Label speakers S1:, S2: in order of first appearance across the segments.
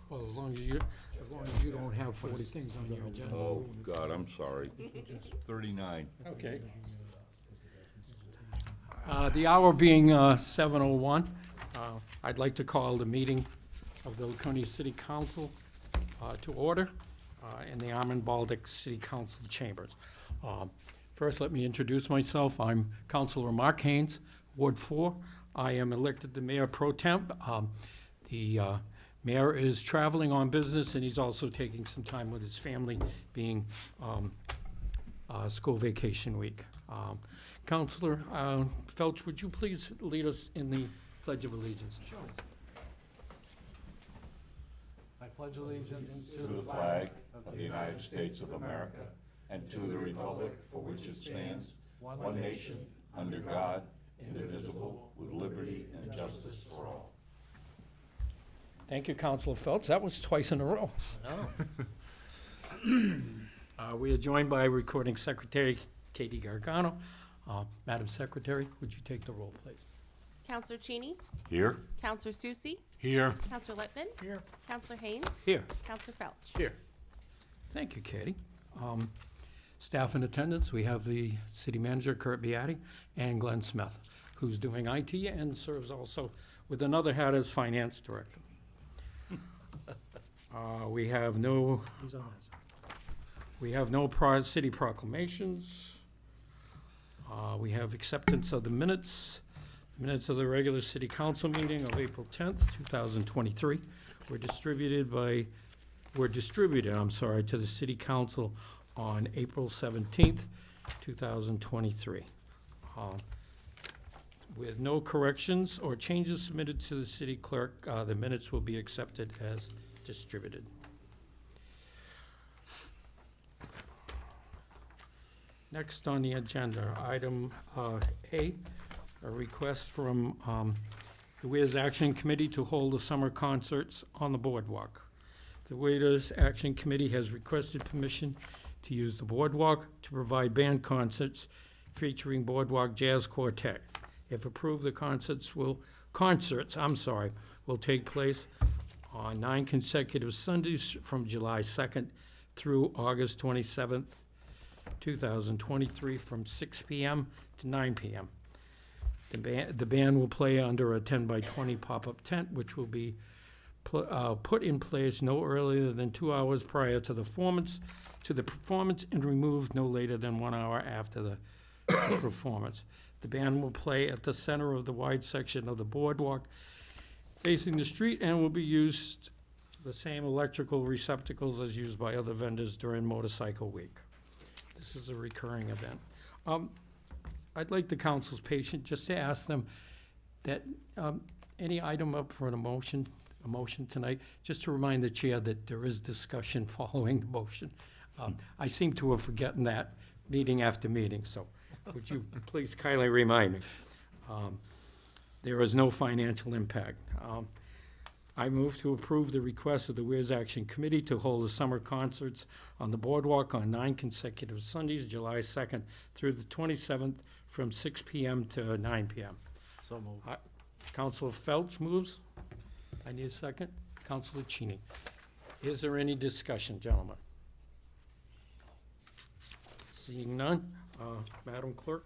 S1: Well, as long as you don't have 40 things on your agenda.
S2: Oh, God, I'm sorry. 39.
S1: Okay. The hour being 7:01, I'd like to call the meeting of the Laconia City Council to order in the Armand Baltic City Council chambers. First, let me introduce myself. I'm Councilor Mark Haynes, Ward 4. I am elected the mayor pro temp. The mayor is traveling on business, and he's also taking some time with his family, being school vacation week. Councilor Felch, would you please lead us in the Pledge of Allegiance?
S3: Sure. I pledge allegiance
S2: To the flag of the United States of America and to the republic for which it stands, one nation, under God, indivisible, with liberty and justice for all.
S1: Thank you, Councilor Felch. That was twice in a row. We are joined by Recording Secretary Katie Gargano. Madam Secretary, would you take the roll, please?
S4: Counselor Cheney,
S2: Here?
S4: Counselor Susie,
S2: Here.
S4: Counselor Littman. Here. Counselor Haynes,
S1: Here.
S4: Counselor Felch.
S1: Here. Thank you, Katie. Staff in attendance, we have the city manager, Kurt Beatty, and Glenn Smith, who's doing IT and serves also with another hat as finance director. We have no city proclamations. We have acceptance of the minutes of the regular city council meeting of April 10th, 2023. Were distributed to the city council on April 17th, 2023. With no corrections or changes submitted to the city clerk, the minutes will be accepted as distributed. Next on the agenda, item A, a request from the Weirs Action Committee to hold the summer concerts on the boardwalk. The Weirs Action Committee has requested permission to use the boardwalk to provide band concerts featuring Boardwalk Jazz Quartet. If approved, the concerts will take place on 9 consecutive Sundays from July 2nd through August 27th, 2023, from 6 p.m. to 9 p.m. The band will play under a 10-by-20 pop-up tent, which will be put in place no earlier than 2 hours prior to the performance and removed no later than 1 hour after the performance. The band will play at the center of the wide section of the boardwalk facing the street and will be used the same electrical receptacles as used by other vendors during Motorcycle Week. This is a recurring event. I'd like the council's patience just to ask them that any item up for a motion tonight, just to remind the chair that there is discussion following the motion. I seem to have forgotten that meeting after meeting, so would you please kindly remind me? There is no financial impact. I move to approve the request of the Weirs Action Committee to hold the summer concerts on the boardwalk on 9 consecutive Sundays, July 2nd through the 27th, from 6 p.m. to 9 p.m.
S3: So moved.
S1: Councilor Felch moves. I need a second. Councilor Cheney. Is there any discussion, gentlemen? Seeing none, Madam Clerk,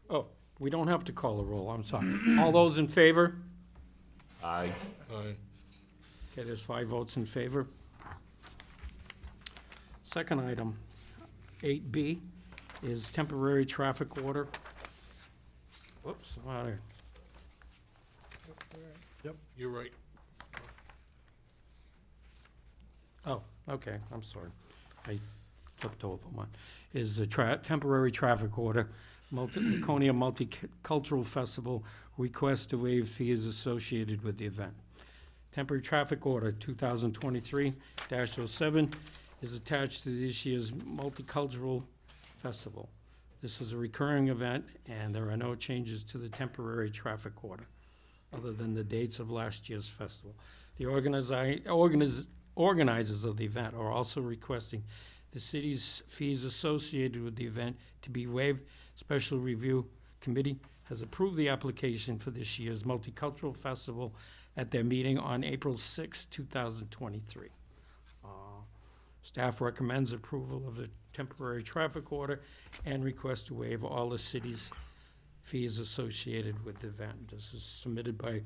S1: oh, we don't have to call a roll, I'm sorry. All those in favor?
S2: Aye.
S1: Okay, there's 5 votes in favor. Second item, 8B, is temporary traffic order. Whoops,
S3: Yep, you're right.
S1: oh, okay, I'm sorry. I flipped over one. Is the temporary traffic order, Laconia Multicultural Festival, request to waive fees associated with the event. Temporary traffic order 2023-07 is attached to this year's Multicultural Festival. This is a recurring event, and there are no changes to the temporary traffic order, other than the dates of last year's festival. The organizers of the event are also requesting the city's fees associated with the event to be waived. Special Review Committee has approved the application for this year's Multicultural Festival at their meeting on April 6, 2023. Staff recommends approval of the temporary traffic order and request to waive all the city's fees associated with the event. This is submitted by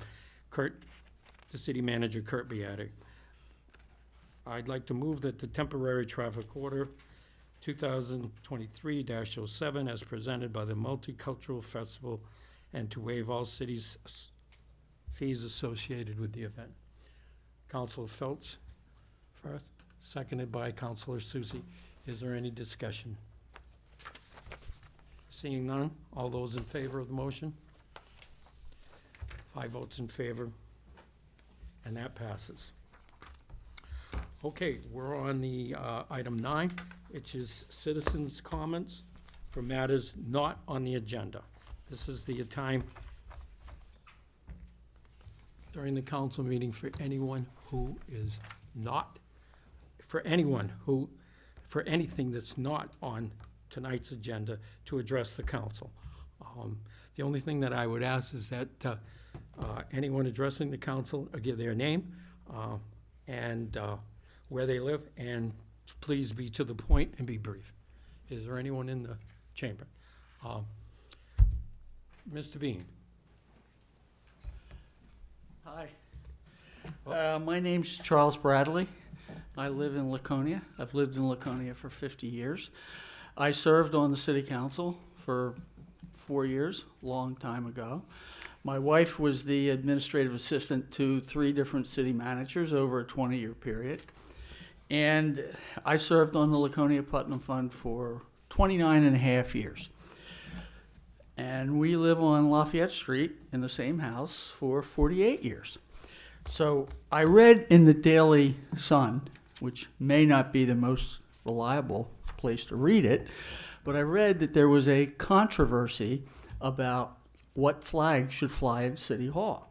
S1: the city manager, Kurt Beatty. I'd like to move that the temporary traffic order 2023-07 as presented by the Multicultural Festival and to waive all city's fees associated with the event. Councilor Phelps first, seconded by Councilor Susie. Is there any discussion? Seeing none, all those in favor of the motion? 5 votes in favor, and that passes. Okay, we're on the item 9, which is citizens' comments for matters not on the agenda. This is the time during the council meeting for anyone who is not, for anything that's not on tonight's agenda to address the council. The only thing that I would ask is that anyone addressing the council give their name and where they live, and please be to the point and be brief. Is there anyone in the chamber? Mr. Bean?
S5: Hi. My name's Charles Bradley. I live in Laconia. I've lived in Laconia for 50 years. I served on the city council for 4 years, long time ago. My wife was the administrative assistant to 3 different city managers over a 20-year period. And I served on the Laconia Putnam Fund for 29 and a half years. And we live on Lafayette Street in the same house for 48 years. So I read in the Daily Sun, which may not be the most reliable place to read it, but I read that there was a controversy about what flag should fly in City Hall.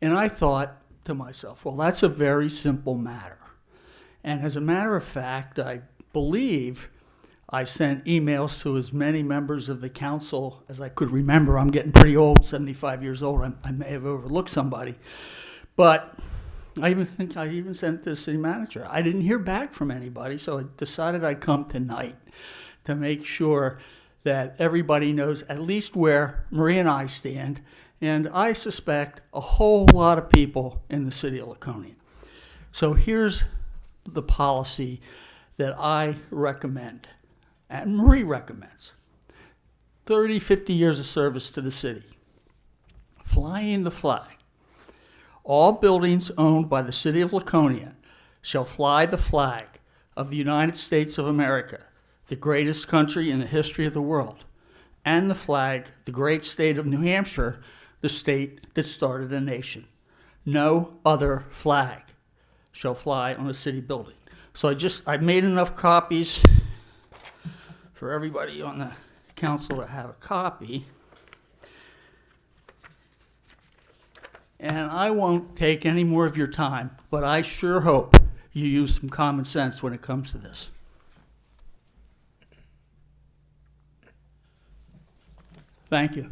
S5: And I thought to myself, well, that's a very simple matter. And as a matter of fact, I believe I sent emails to as many members of the council as I could remember. I'm getting pretty old, 75 years old. I may have overlooked somebody. But I even sent it to the city manager. I didn't hear back from anybody, so I decided I'd come tonight to make sure that everybody knows at least where Marie and I stand, and I suspect a whole lot of people in the city of Laconia. So here's the policy that I recommend, and Marie recommends. 30, 50 years of service to the city. Flying the flag. All buildings owned by the city of Laconia shall fly the flag of the United States of America, the greatest country in the history of the world, and the flag, the great state of New Hampshire, the state that started a nation. No other flag shall fly on a city building. So I made enough copies for everybody on the council to have a copy. And I won't take any more of your time, but I sure hope you use some common sense when it comes to this. Thank you.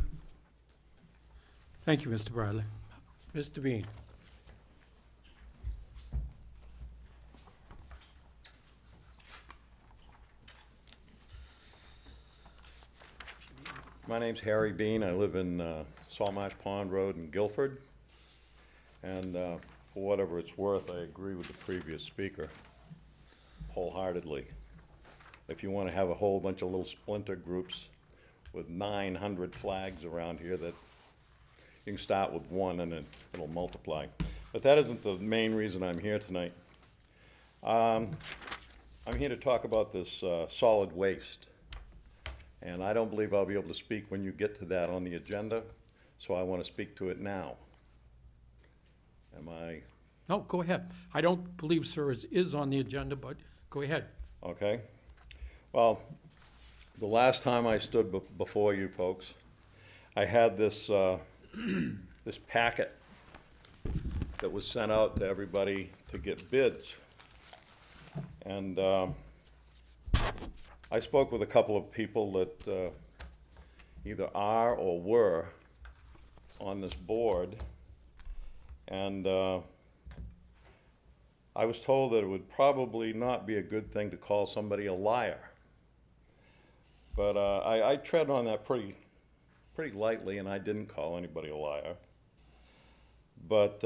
S1: Thank you, Mr. Bradley. Mr. Bean?
S2: My name's Harry Bean. I live in Saltmarsh Pond Road in Guilford. And for whatever it's worth, I agree with the previous speaker wholeheartedly. If you want to have a whole bunch of little splinter groups with 900 flags around here, that you can start with one and then it'll multiply. But that isn't the main reason I'm here tonight. I'm here to talk about this solid waste. And I don't believe I'll be able to speak when you get to that on the agenda, so I want to speak to it now. Am I
S1: No, go ahead. I don't believe, sir, it is on the agenda, but go ahead.
S2: okay? Well, the last time I stood before you folks, I had this this packet that was sent out to everybody to get bids. And I spoke with a couple of people that either are or were on this board, And I was told that it would probably not be a good thing to call somebody a liar. But I tread on that pretty lightly, and I didn't call anybody a liar. But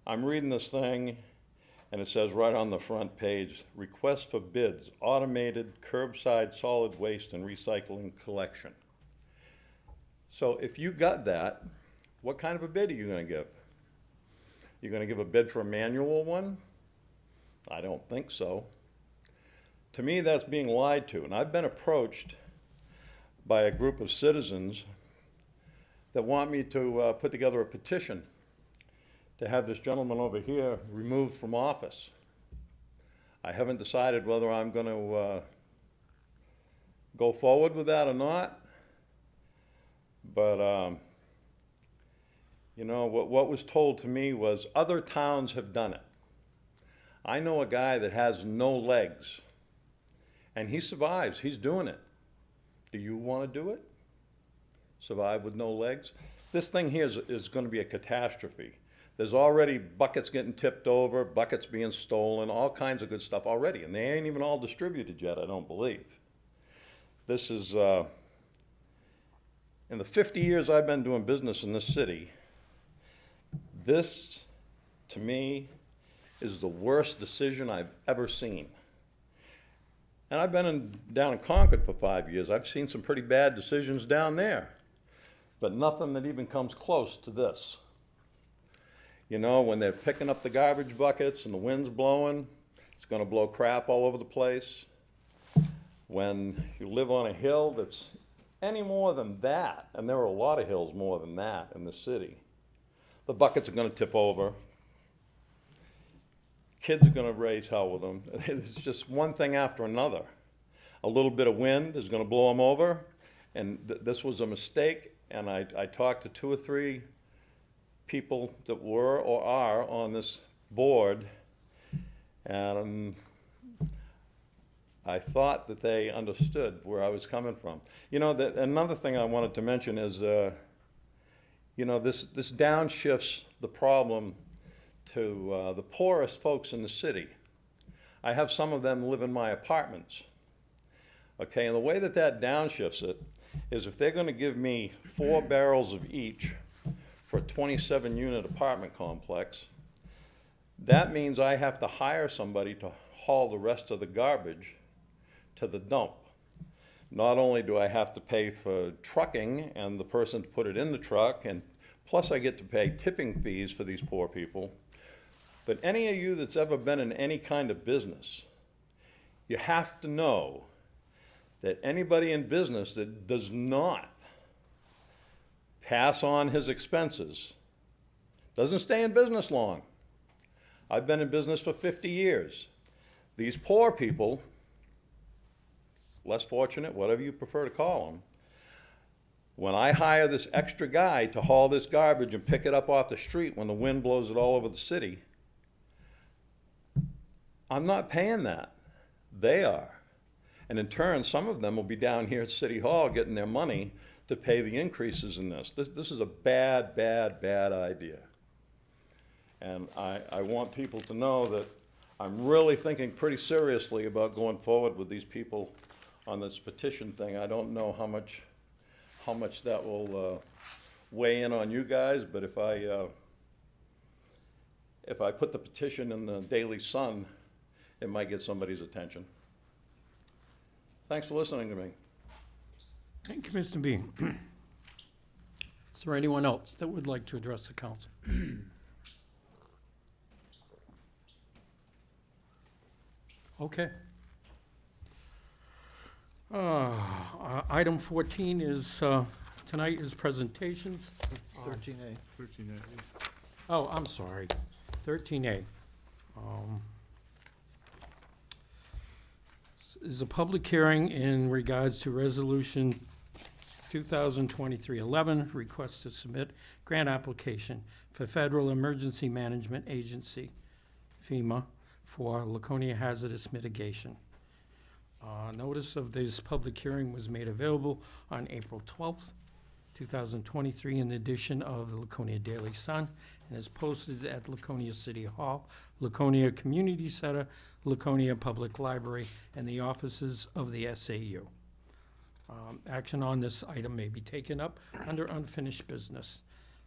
S2: I'm reading this thing, and it says right on the front page, request for bids, automated curbside solid waste and recycling collection. So if you got that, what kind of a bid are you gonna give? You're gonna give a bid for a manual one? I don't think so. To me, that's being lied to, and I've been approached by a group of citizens that want me to put together a petition to have this gentleman over here removed from office. I haven't decided whether I'm going to go forward with that or not, but you know, what was told to me was other towns have done it. I know a guy that has no legs, and he survives. He's doing it. Do you want to do it? Survive with no legs? This thing here is going to be a catastrophe. There's already buckets getting tipped over, buckets being stolen, all kinds of good stuff already, and they ain't even all distributed yet, I don't believe. This is, in the 50 years I've been doing business in this city, this, to me, is the worst decision I've ever seen. And I've been down in Concord for 5 years. I've seen some pretty bad decisions down there, but nothing that even comes close to this. You know, when they're picking up the garbage buckets and the wind's blowing, it's gonna blow crap all over the place. When you live on a hill that's any more than that, and there are a lot of hills more than that in the city, the buckets are gonna tip over. Kids are gonna raise hell with them. It's just one thing after another. A little bit of wind is gonna blow them over, and this was a mistake, and I talked to 2 or 3 people that were or are on this board, and I thought that they understood where I was coming from. You know, another thing I wanted to mention is, you know, this downshifts the problem to the poorest folks in the city. I have some of them live in my apartments. Okay, and the way that downshifts it is if they're gonna give me 4 barrels of each for a 27-unit apartment complex, that means I have to hire somebody to haul the rest of the garbage to the dump. Not only do I have to pay for trucking and the person to put it in the truck, and plus I get to pay tipping fees for these poor people, but any of you that's ever been in any kind of business, you have to know that anybody in business that does not pass on his expenses doesn't stay in business long. I've been in business for 50 years. These poor people, less fortunate, whatever you prefer to call them, when I hire this extra guy to haul this garbage and pick it up off the street when the wind blows it all over the city, I'm not paying that. They are. And in turn, some of them will be down here at City Hall getting their money to pay the increases in this. This is a bad, bad, bad idea. And I want people to know that I'm really thinking pretty seriously about going forward with these people on this petition thing. I don't know how much that will weigh in on you guys, but if I put the petition in the Daily Sun, it might get somebody's attention. Thanks for listening to me.
S1: Thank you, Mr. Bean. Is there anyone else that would like to address the council? Okay. Item 14 is, tonight is presentations.
S3: 13A.
S1: Oh, I'm sorry, 13A. Is a public hearing in regards to Resolution 2023-11, request to submit grant application for Federal Emergency Management Agency, FEMA, for Laconia hazardous mitigation. Notice of this public hearing was made available on April 12th. 2023, in the edition of the Laconia Daily Sun, and is posted at Laconia City Hall, Laconia Community Center, Laconia Public Library, and the offices of the SAU. Action on this item may be taken up under unfinished business.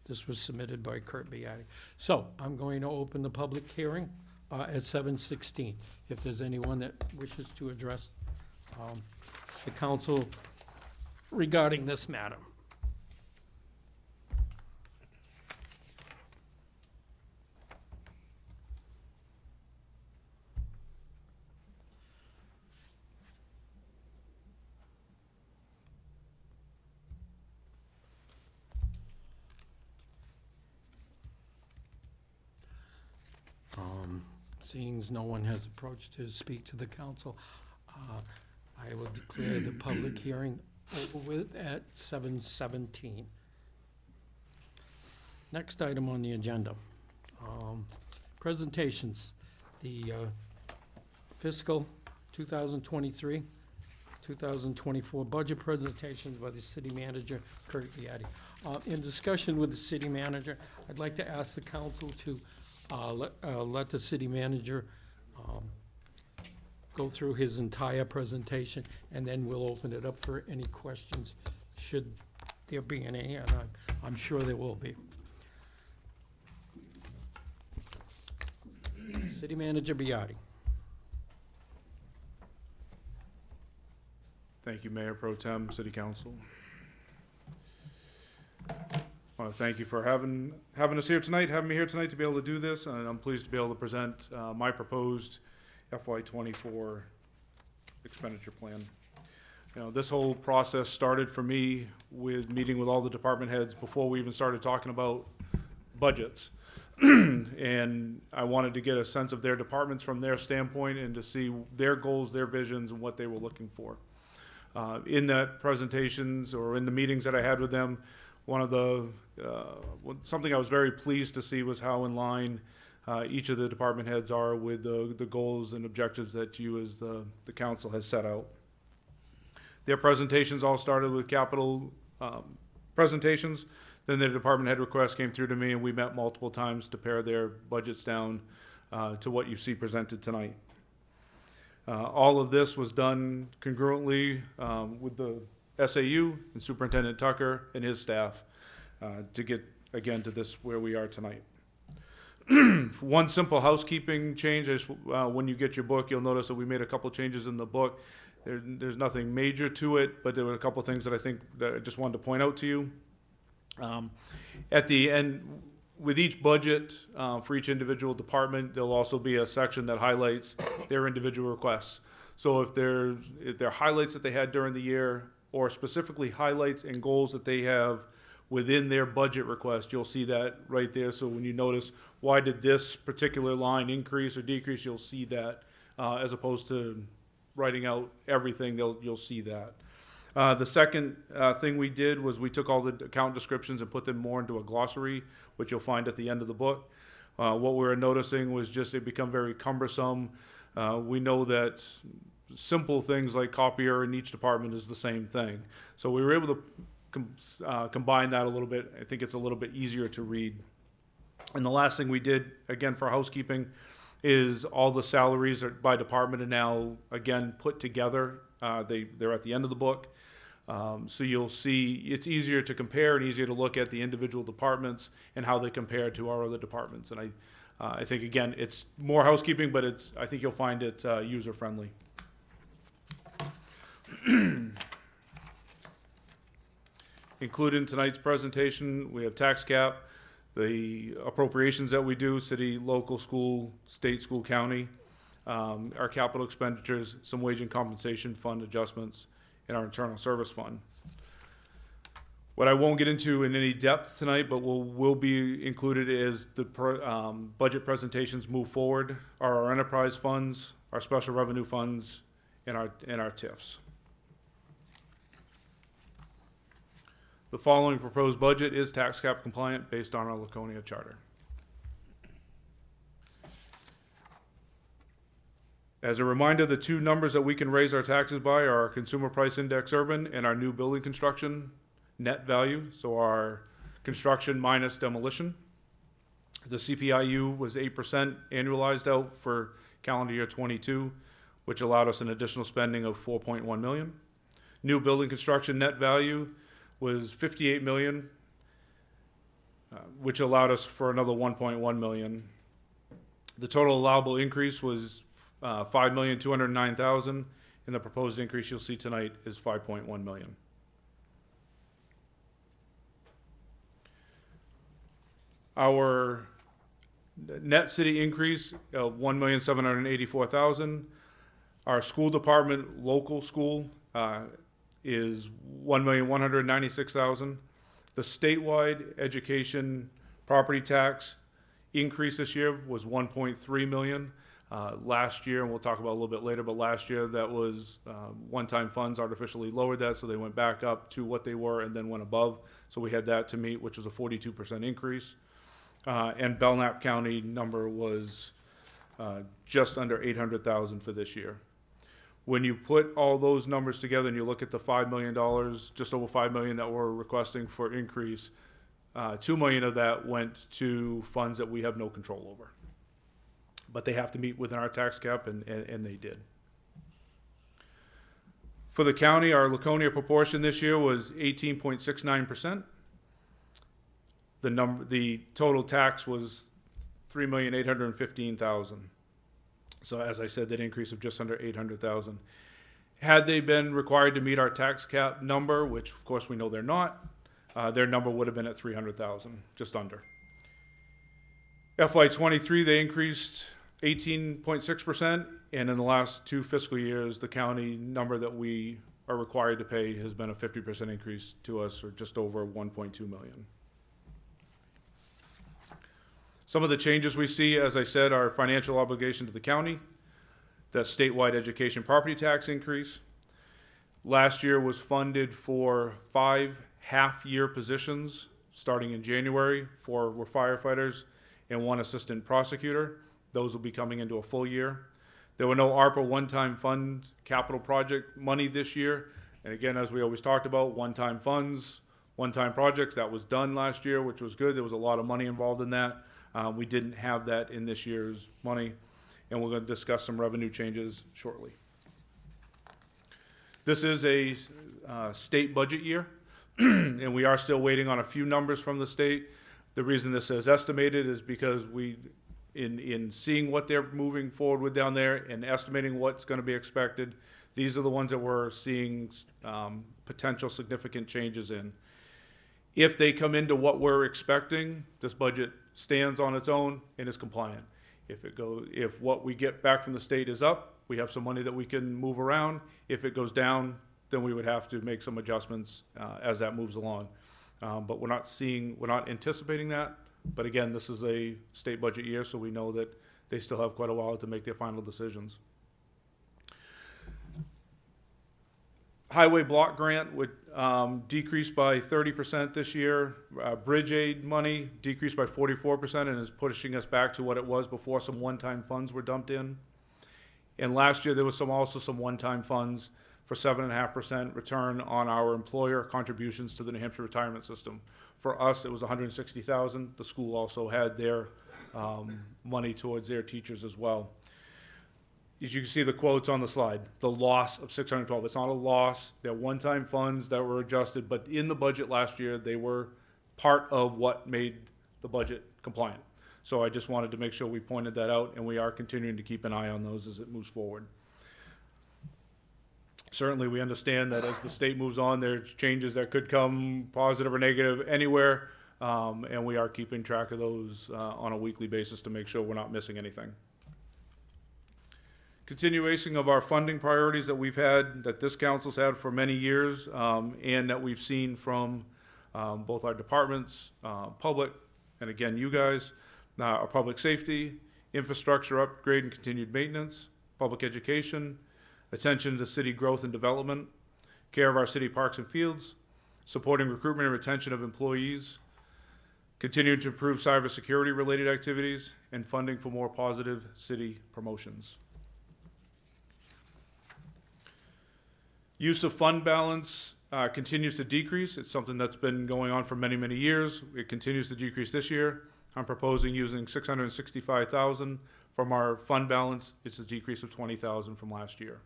S1: This was submitted by Kurt Beatty. So I'm going to open the public hearing at 7:16. If there's anyone that wishes to address the council regarding this matter. Seeing as no one has approached to speak to the council, I will declare the public hearing over with at 7:17. Next item on the agenda, presentations. The fiscal 2023, 2024 budget presentations by the city manager, Kurt Beatty. In discussion with the city manager, I'd like to ask the council to let the city manager go through his entire presentation, and then we'll open it up for any questions, should there be any, and I'm sure there will be. City Manager Beatty.
S6: Thank you, Mayor Pro Tem, City Council. I want to thank you for having us here tonight, having me here tonight to be able to do this, and I'm pleased to be able to present my proposed FY24 expenditure plan. You know, this whole process started for me with meeting with all the department heads before we even started talking about budgets. And I wanted to get a sense of their departments from their standpoint and to see their goals, their visions, and what they were looking for. In that presentations or in the meetings that I had with them, one of the, something I was very pleased to see was how in line each of the department heads are with the goals and objectives that you as the council has set out. Their presentations all started with capital presentations. Then their department head requests came through to me, and we met multiple times to pare their budgets down to what you see presented tonight. All of this was done congruently with the SAU and Superintendent Tucker and his staff to get, again, to this where we are tonight. One simple housekeeping change is when you get your book, you'll notice that we made a couple changes in the book. There's nothing major to it, but there were a couple things that I think that I just wanted to point out to you. At the end, with each budget for each individual department, there'll also be a section that highlights their individual requests. So if there are highlights that they had during the year, or specifically highlights and goals that they have within their budget request, you'll see that right there. So when you notice, why did this particular line increase or decrease, you'll see that, as opposed to writing out everything, you'll see that. The second thing we did was we took all the account descriptions and put them more into a glossary, which you'll find at the end of the book. What we were noticing was just it become very cumbersome. We know that simple things like copier in each department is the same thing. So we were able to combine that a little bit. I think it's a little bit easier to read. And the last thing we did, again, for housekeeping, is all the salaries by department are now, again, put together. They're at the end of the book. So you'll see it's easier to compare and easier to look at the individual departments and how they compare to our other departments. And I think, again, it's more housekeeping, but I think you'll find it's user-friendly. Included in tonight's presentation, we have tax cap, the appropriations that we do, city, local, school, state, school, county, our capital expenditures, some wage and compensation fund adjustments, and our internal service fund. What I won't get into in any depth tonight, but will be included is the budget presentations move forward, are our enterprise funds, our special revenue funds, and our TIFs. The following proposed budget is tax cap compliant based on our Laconia charter. As a reminder, the two numbers that we can raise our taxes by are our consumer price index urban and our new building construction net value, so our construction minus demolition. The CPIU was 8% annualized out for calendar year '22, which allowed us an additional spending of $4.1 million. New building construction net value was $58 million, which allowed us for another $1.1 million. The total allowable increase was $5,209,000, and the proposed increase you'll see tonight is $5.1 million. Our net city increase of $1,784,000. Our school department, local school, is $1,196,000. The statewide education property tax increase this year was $1.3 million. Last year, and we'll talk about it a little bit later, but last year that was one-time funds artificially lowered that, so they went back up to what they were and then went above. So we had that to meet, which was a 42% increase. And Belknap County number was just under $800,000 for this year. When you put all those numbers together and you look at the $5 million, just over $5 million that we're requesting for increase, $2 million of that went to funds that we have no control over. But they have to meet within our tax cap, and they did. For the county, our Laconia proportion this year was 18.69%. The total tax was $3,815,000. So as I said, that increase of just under $800,000. Had they been required to meet our tax cap number, which of course we know they're not, their number would have been at $300,000, just under. FY23, they increased 18.6%, and in the last 2 fiscal years, the county number that we are required to pay has been a 50% increase to us, or just over $1.2 million. Some of the changes we see, as I said, are financial obligation to the county, the statewide education property tax increase. Last year was funded for 5 half-year positions, starting in January. 4 were firefighters and 1 assistant prosecutor. Those will be coming into a full year. There were no ARPA one-time fund capital project money this year. And again, as we always talked about, one-time funds, one-time projects, that was done last year, which was good. There was a lot of money involved in that. We didn't have that in this year's money, and we're going to discuss some revenue changes shortly. This is a state budget year, and we are still waiting on a few numbers from the state. The reason this says estimated is because in seeing what they're moving forward with down there and estimating what's going to be expected, these are the ones that we're seeing potential significant changes in. If they come into what we're expecting, this budget stands on its own and is compliant. If what we get back from the state is up, we have some money that we can move around. If it goes down, then we would have to make some adjustments as that moves along. But we're not anticipating that. But again, this is a state budget year, so we know that they still have quite a while to make their final decisions. Highway block grant would decrease by 30% this year. Bridge aid money decreased by 44% and is pushing us back to what it was before some one-time funds were dumped in. And last year there was also some one-time funds for 7.5% return on our employer contributions to the New Hampshire retirement system. For us, it was $160,000. The school also had their money towards their teachers as well. As you can see the quotes on the slide, the loss of $612. It's not a loss. They're one-time funds that were adjusted, but in the budget last year, they were part of what made the budget compliant. So I just wanted to make sure we pointed that out, and we are continuing to keep an eye on those as it moves forward. Certainly, we understand that as the state moves on, there's changes that could come, positive or negative, anywhere, and we are keeping track of those on a weekly basis to make sure we're not missing anything. Continuation of our funding priorities that we've had, that this council's had for many years, and that we've seen from both our departments, public, and again, you guys, our public safety, infrastructure upgrade and continued maintenance, public education, attention to city growth and development, care of our city parks and fields, supporting recruitment and retention of employees, continuing to improve cybersecurity related activities, and funding for more positive city promotions. Use of fund balance continues to decrease. It's something that's been going on for many, many years. It continues to decrease this year. I'm proposing using $665,000 from our fund balance. It's a decrease of $20,000 from last year.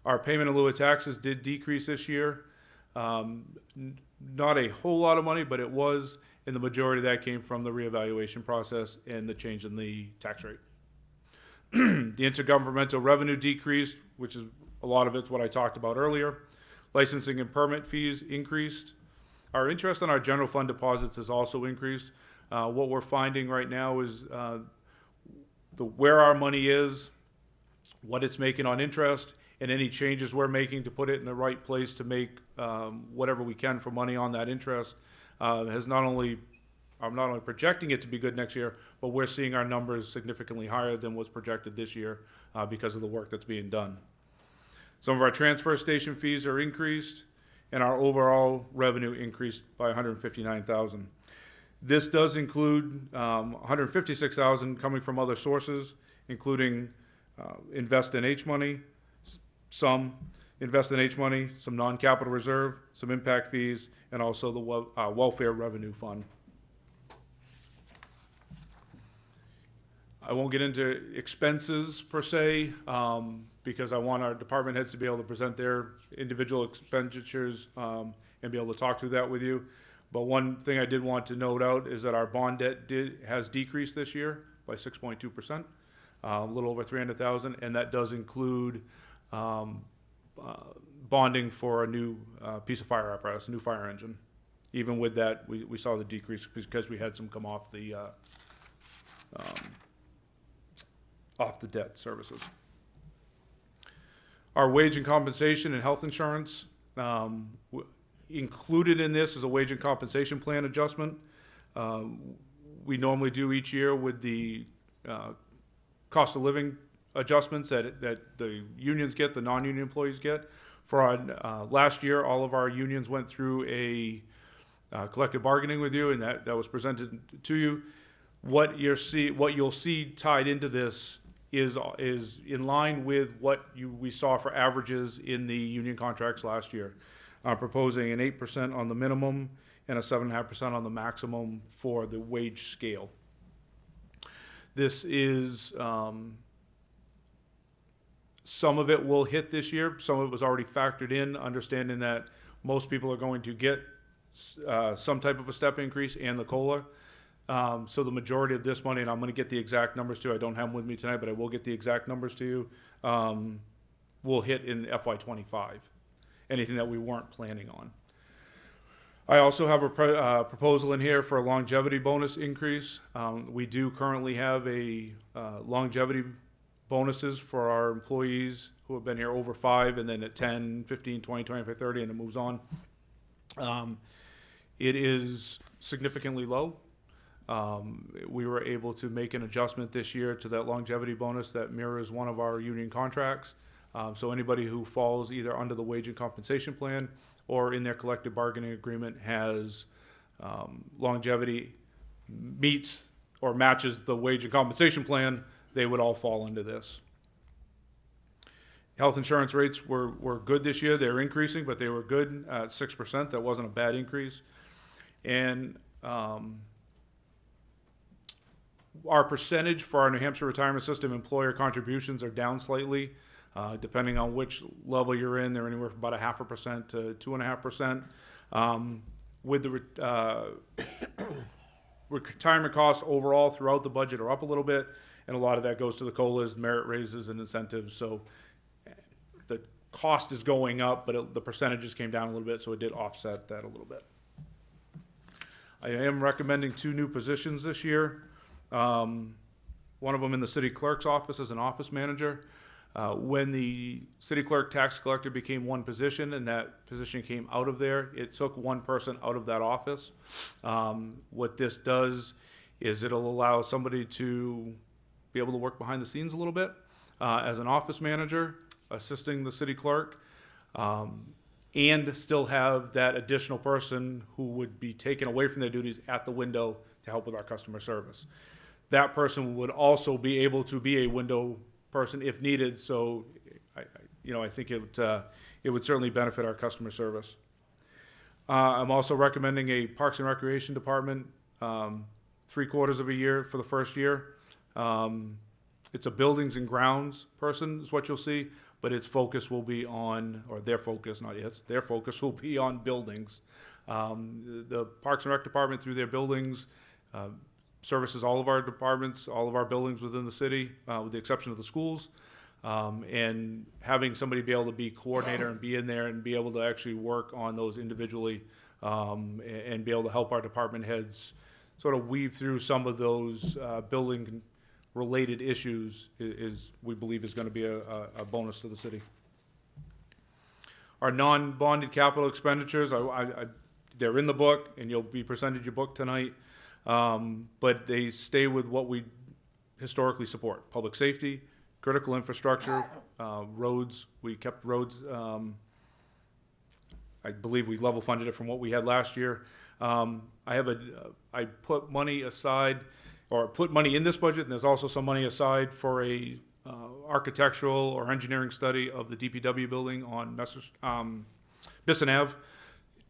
S6: Our payment in lieu of taxes did decrease this year. Not a whole lot of money, but it was, and the majority of that came from the reevaluation process and the change in the tax rate. The intergovernmental revenue decreased, which is a lot of it's what I talked about earlier. Licensing and permit fees increased. Our interest on our general fund deposits has also increased. What we're finding right now is where our money is, what it's making on interest, and any changes we're making to put it in the right place to make whatever we can for money on that interest has not only, I'm not only projecting it to be good next year, but we're seeing our numbers significantly higher than was projected this year because of the work that's being done. Some of our transfer station fees are increased, and our overall revenue increased by $159,000. This does include $156,000 coming from other sources, including Invest in H money, some Invest in H money, some non-capital reserve, some impact fees, and also the welfare revenue fund. I won't get into expenses per se, because I want our department heads to be able to present their individual expenditures and be able to talk through that with you. But one thing I did want to note out is that our bond debt has decreased this year by 6.2%, a little over $300,000, and that does include bonding for a new piece of fire apparatus, a new fire engine. Even with that, we saw the decrease because we had some come off the debt services. Our wage and compensation and health insurance, included in this is a wage and compensation plan adjustment. We normally do each year with the cost of living adjustments that the unions get, the non-union employees get. For our, last year, all of our unions went through a collective bargaining with you, and that was presented to you. What you'll see tied into this is in line with what we saw for averages in the union contracts last year. Proposing an 8% on the minimum and a 7.5% on the maximum for the wage scale. This is, some of it will hit this year. Some of it was already factored in, understanding that most people are going to get some type of a step increase and the COLA. So the majority of this money, and I'm going to get the exact numbers to you, I don't have them with me tonight, but I will get the exact numbers to you, will hit in FY25. Anything that we weren't planning on. I also have a proposal in here for a longevity bonus increase. We do currently have a longevity bonuses for our employees who have been here over 5, and then at 10, 15, 20, 25, 30, and it moves on. It is significantly low. We were able to make an adjustment this year to that longevity bonus that mirrors one of our union contracts. So anybody who falls either under the wage and compensation plan or in their collective bargaining agreement has longevity meets or matches the wage and compensation plan, they would all fall into this. Health insurance rates were good this year. They're increasing, but they were good at 6%. That wasn't a bad increase. And our percentage for our New Hampshire retirement system employer contributions are down slightly. Depending on which level you're in, they're anywhere from about 0.5% to 2.5%. With the retirement costs overall throughout the budget are up a little bit, and a lot of that goes to the COLAs, merit raises, and incentives. So the cost is going up, but the percentages came down a little bit, so it did offset that a little bit. I am recommending 2 new positions this year. One of them in the city clerk's office as an office manager. When the city clerk tax collector became one position and that position came out of there, it took one person out of that office. What this does is it'll allow somebody to be able to work behind the scenes a little bit as an office manager, assisting the city clerk, and still have that additional person who would be taken away from their duties at the window to help with our customer service. That person would also be able to be a window person if needed, so I think it would certainly benefit our customer service. I'm also recommending a Parks and Recreation Department, 3/4 of a year for the first year. It's a buildings and grounds person is what you'll see, but its focus will be on, or their focus, not its, their focus will be on buildings. The Parks and Rec Department, through their buildings, services all of our departments, all of our buildings within the city, with the exception of the schools. And having somebody be able to be coordinator and be in there and be able to actually work on those individually, and be able to help our department heads sort of weave through some of those building-related issues is, we believe, is going to be a bonus to the city. Our non-bonded capital expenditures, they're in the book, and you'll be presented your book tonight, but they stay with what we historically support: public safety, critical infrastructure, roads. We kept roads. I believe we level funded it from what we had last year. I put money aside, or put money in this budget, and there's also some money aside for a architectural or engineering study of the DPW building on Bisson Ave,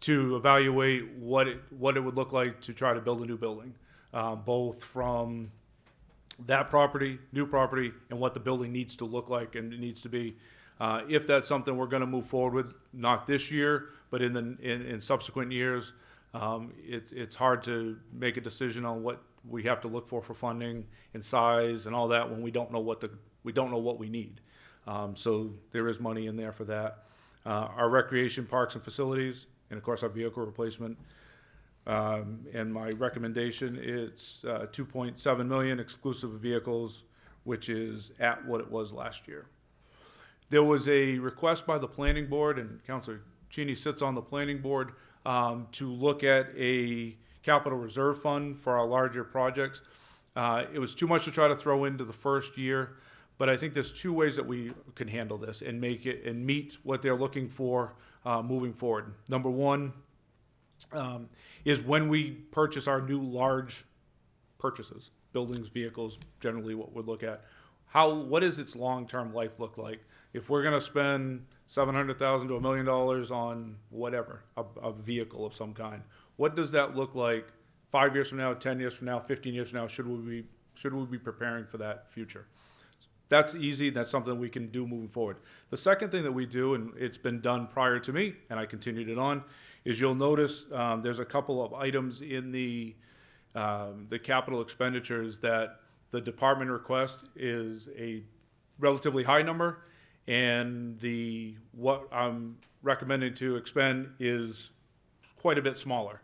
S6: to evaluate what it would look like to try to build a new building, both from that property, new property, and what the building needs to look like and it needs to be. If that's something we're going to move forward with, not this year, but in subsequent years, it's hard to make a decision on what we have to look for funding and size and all that when we don't know what we need. So there is money in there for that. Our recreation, parks, and facilities, and of course our vehicle replacement. And my recommendation is 2.7 million exclusive of vehicles, which is at what it was last year. There was a request by the planning board, and Councilor Cheney sits on the planning board, to look at a capital reserve fund for our larger projects. It was too much to try to throw into the first year, but I think there's two ways that we can handle this and make it and meet what they're looking for moving forward. Number one, is when we purchase our new large purchases, buildings, vehicles, generally what we'd look at, what does its long-term life look like? If we're gonna spend $700,000 to $1 million on whatever, a vehicle of some kind, what does that look like 5 years from now, 10 years from now, 15 years from now? Should we be preparing for that future? That's easy. That's something we can do moving forward. The second thing that we do, and it's been done prior to me, and I continued it on, is you'll notice there's a couple of items in the capital expenditures that the department request is a relatively high number, and what I'm recommending to expend is quite a bit smaller.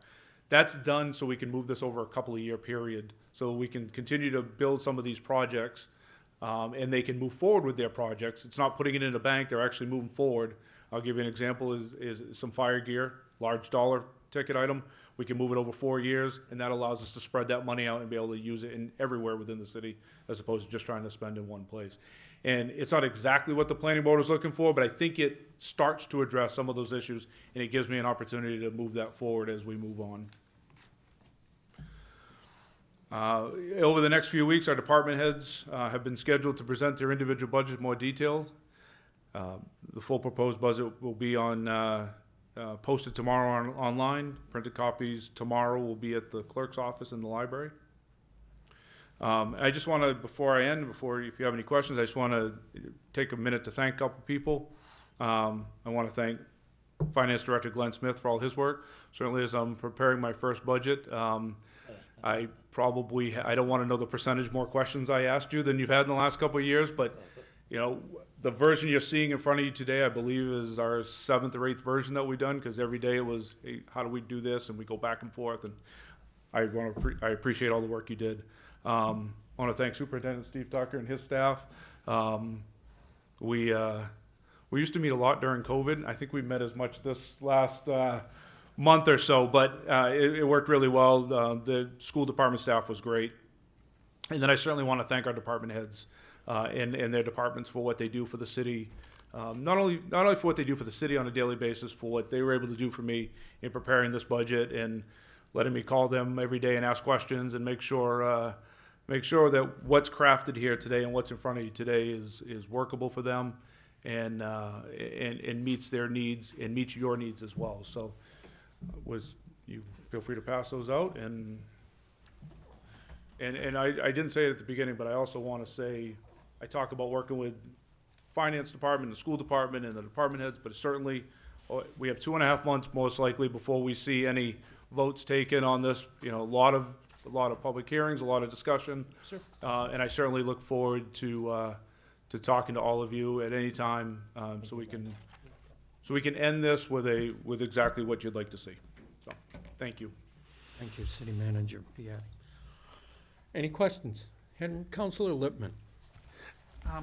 S6: That's done so we can move this over a couple of year period, so we can continue to build some of these projects. And they can move forward with their projects. It's not putting it in a bank, they're actually moving forward. I'll give you an example, is some fire gear, large dollar ticket item. We can move it over 4 years, and that allows us to spread that money out and be able to use it everywhere within the city, as opposed to just trying to spend in one place. And it's not exactly what the planning board was looking for, but I think it starts to address some of those issues, and it gives me an opportunity to move that forward as we move on. Over the next few weeks, our department heads have been scheduled to present their individual budgets more detailed. The full proposed budget will be posted tomorrow online. Printed copies tomorrow will be at the clerk's office in the library. I just want to, before I end, if you have any questions, I just want to take a minute to thank a couple people. I want to thank Finance Director Glenn Smith for all his work. Certainly, as I'm preparing my first budget, I don't want to know the percentage more questions I asked you than you've had in the last couple of years, but the version you're seeing in front of you today, I believe, is our 7th or 8th version that we've done, because every day it was, hey, how do we do this? And we go back and forth, and I appreciate all the work you did. I want to thank Superintendent Steve Tucker and his staff. We used to meet a lot during COVID. I think we met as much this last month or so, but it worked really well. The school department staff was great. And then I certainly want to thank our department heads and their departments for what they do for the city. Not only for what they do for the city on a daily basis, for what they were able to do for me in preparing this budget and letting me call them every day and ask questions and make sure that what's crafted here today and what's in front of you today is workable for them. and meets their needs and meets your needs as well. So you feel free to pass those out, and I didn't say it at the beginning, but I also want to say, I talk about working with finance department, the school department, and the department heads, but certainly, we have 2.5 months most likely before we see any votes taken on this. You know, a lot of public hearings, a lot of discussion.
S3: Sure.
S6: And I certainly look forward to talking to all of you at any time, so we can end this with exactly what you'd like to see. So, thank you.
S1: Thank you, City Manager Biatti. Any questions? Councilor Lippman.
S7: I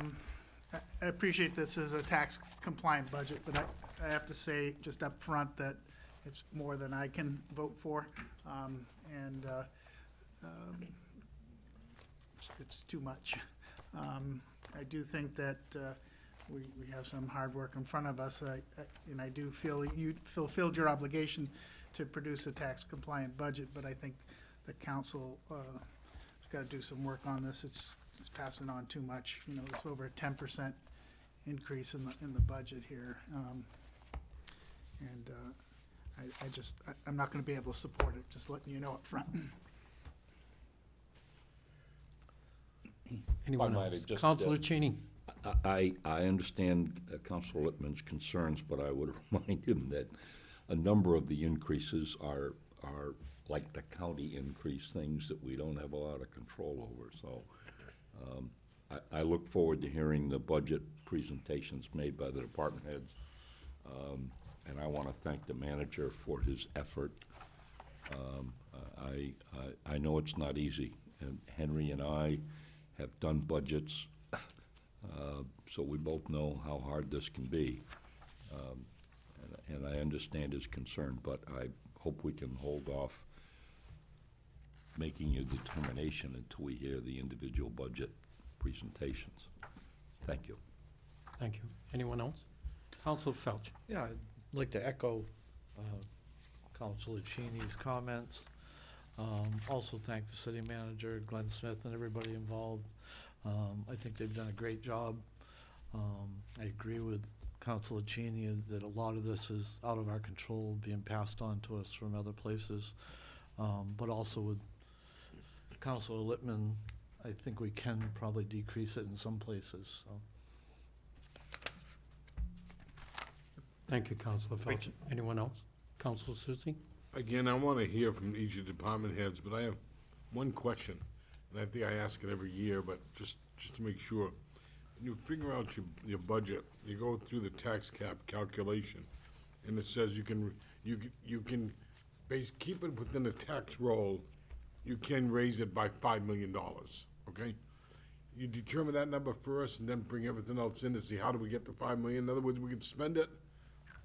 S7: appreciate this is a tax compliant budget, but I have to say just up front that it's more than I can vote for. It's too much. I do think that we have some hard work in front of us, and I do feel you fulfilled your obligation to produce a tax compliant budget, but I think the council has got to do some work on this. It's passing on too much. You know, it's over a 10% increase in the budget here. I'm not going to be able to support it, just letting you know up front.
S1: Anyone
S8: might
S1: else?
S8: just,
S1: Councilor Cheney.
S8: I understand Councilor Littman's concerns, but I would remind him that a number of the increases are like the county increase, things that we don't have a lot of control over. So I look forward to hearing the budget presentations made by the department heads. And I want to thank the manager for his effort. I know it's not easy, and Henry and I have done budgets, so we both know how hard this can be. And I understand his concern, but I hope we can hold off making a determination until we hear the individual budget presentations. Thank you.
S1: Thank you. Anyone else? Councilor Felch.
S3: Yeah, I'd like to echo Councilor Cheney's comments. Also thank the city manager, Glenn Smith, and everybody involved. I think they've done a great job. I agree with Councilor Cheney that a lot of this is out of our control, being passed on to us from other places. But also with Councilor Lippman, I think we can probably decrease it in some places, so.
S1: Thank you, Councilor Felch. Anyone else? Councilor Susie?
S9: Again, I want to hear from each of the department heads, but I have one question, and I think I ask it every year, but just to make sure. When you figure out your budget, you go through the tax cap calculation, and it says you can keep it within the tax roll, you can raise it by $5 million, okay? You determine that number first, and then bring everything else in to see how do we get to $5 million. In other words, we can spend it,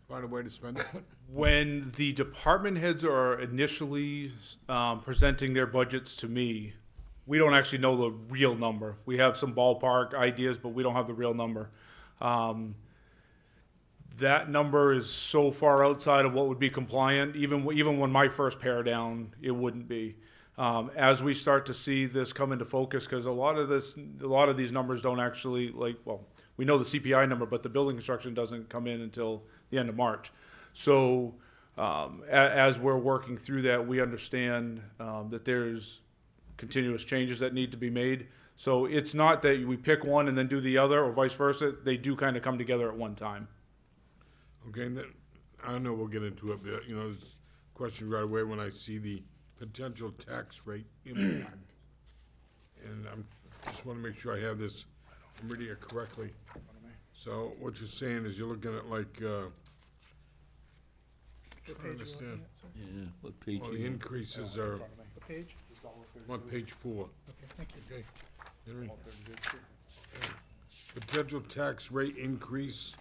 S9: find a way to spend it.
S6: When the department heads are initially presenting their budgets to me, we don't actually know the real number. We have some ballpark ideas, but we don't have the real number. That number is so far outside of what would be compliant. Even when my first pare down, it wouldn't be. As we start to see this come into focus, because a lot of these numbers don't actually we know the CPI number, but the building construction doesn't come in until the end of March. So as we're working through that, we understand that there's continuous changes that need to be made. So it's not that we pick one and then do the other, or vice versa. They do kind of come together at one time.
S9: Okay, and then, I know we'll get into it, but, you know, there's questions right away when I see the potential tax rate impact. And just want to make sure I have this, I'm reading it correctly. So what you're saying is you're looking at like, trying to understand,
S8: Yeah, what page?
S9: well, the increases are,
S7: What page?
S9: on page 4.
S7: Okay, thank you.
S9: Okay. Henry. Potential tax rate increase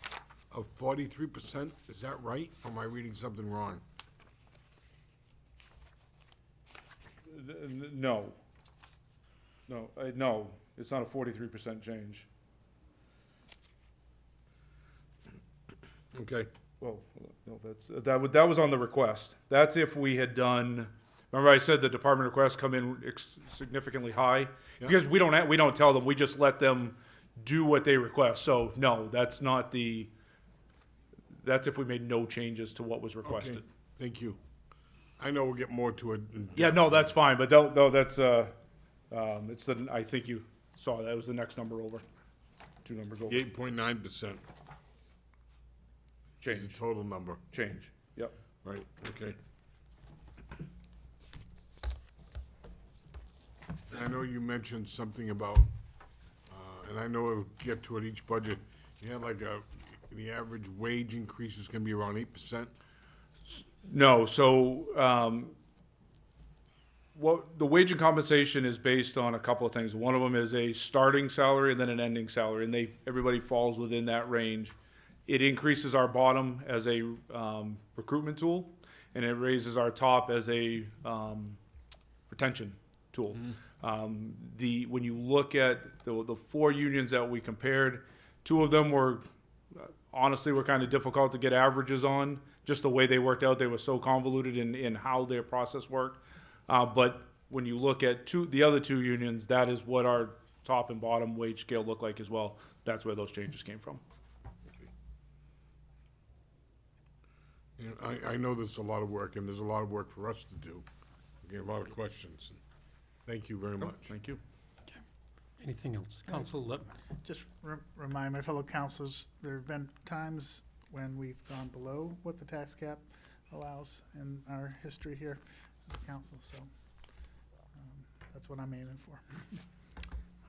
S9: of 43%, is that right? Or am I reading something wrong?
S6: No. No, it's not a 43% change.
S9: Okay,
S6: Well, no, that was on the request. That's if we had done. Remember, I said the department requests come in significantly high,
S9: Yeah.
S6: because we don't tell them. We just let them do what they request. So, no, that's not that's if we made no changes to what was
S9: Okay,
S6: requested.
S9: thank you. I know we'll get more to it.
S6: Yeah, no, that's fine, but don't, no, that's, it's the, I think you saw that, it was the next number over, 2 numbers over.
S9: 8.9% is the
S6: Change,
S9: total number,
S6: change, yep.
S9: right, okay. I know you mentioned something about, and I know we'll get to it each budget, you had like the average wage increase is gonna be around 8%?
S6: No, so, what, the wage and compensation is based on a couple of things. One of them is a starting salary and then an ending salary, and everybody falls within that range. It increases our bottom as a, recruitment tool, and it raises our top as a, retention tool. When you look at the 4 unions that we compared, 2 of them were, honestly, were kind of difficult to get averages on, just the way they worked out. They were so convoluted in how their process worked. But when you look at the other 2 unions, that is what our top and bottom wage scale look like as well. That's where those changes came from.
S9: You know, I know there's a lot of work, and there's a lot of work for us to do. We have a lot of questions. Thank you very much.
S6: Thank you.
S1: Anything else? Council Lippman?
S7: Just remind my fellow councilors, there have been times when we've gone below what the tax cap allows in our history here as a council, so that's what I'm aiming for.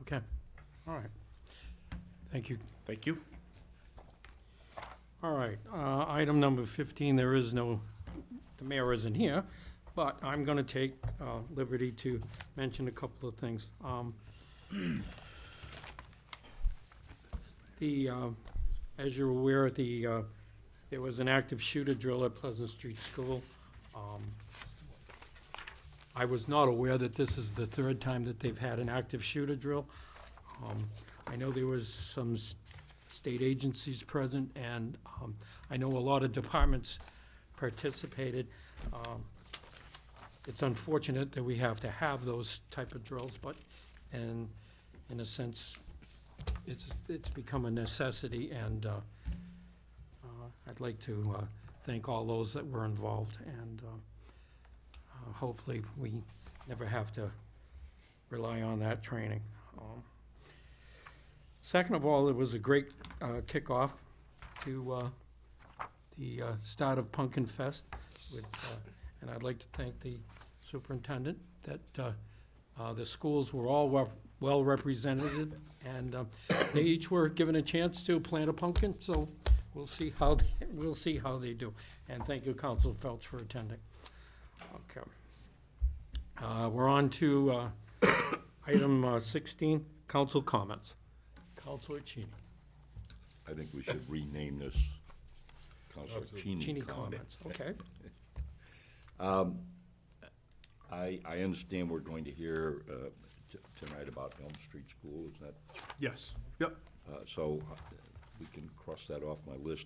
S1: Okay, all right. Thank you.
S6: Thank you.
S1: All right, item number 15, there is no, the mayor isn't here, but I'm gonna take liberty to mention a couple of things. As you're aware, there was an active shooter drill at Pleasant Street School. I was not aware that this is the 3rd time that they've had an active shooter drill. I know there was some state agencies present, and I know a lot of departments participated. It's unfortunate that we have to have those type of drills, but in a sense, it's become a necessity, and I'd like to thank all those that were involved, and hopefully we never have to rely on that training. Second of all, it was a great kickoff to the start of Pumpkin Fest, and I'd like to thank the superintendent that the schools were all well represented, and they each were given a chance to plant a pumpkin, so we'll see how they do. And thank you, Council Felch, for attending. Okay. We're on to item 16, council comments. Councilor Cheney.
S8: I think we should rename this Councilor Cheney
S1: Cheney
S8: comments.
S1: comments, okay.
S8: I understand we're going to hear tonight about Elm Street School, is that?
S6: Yes. Yep.
S8: So we can cross that off my list.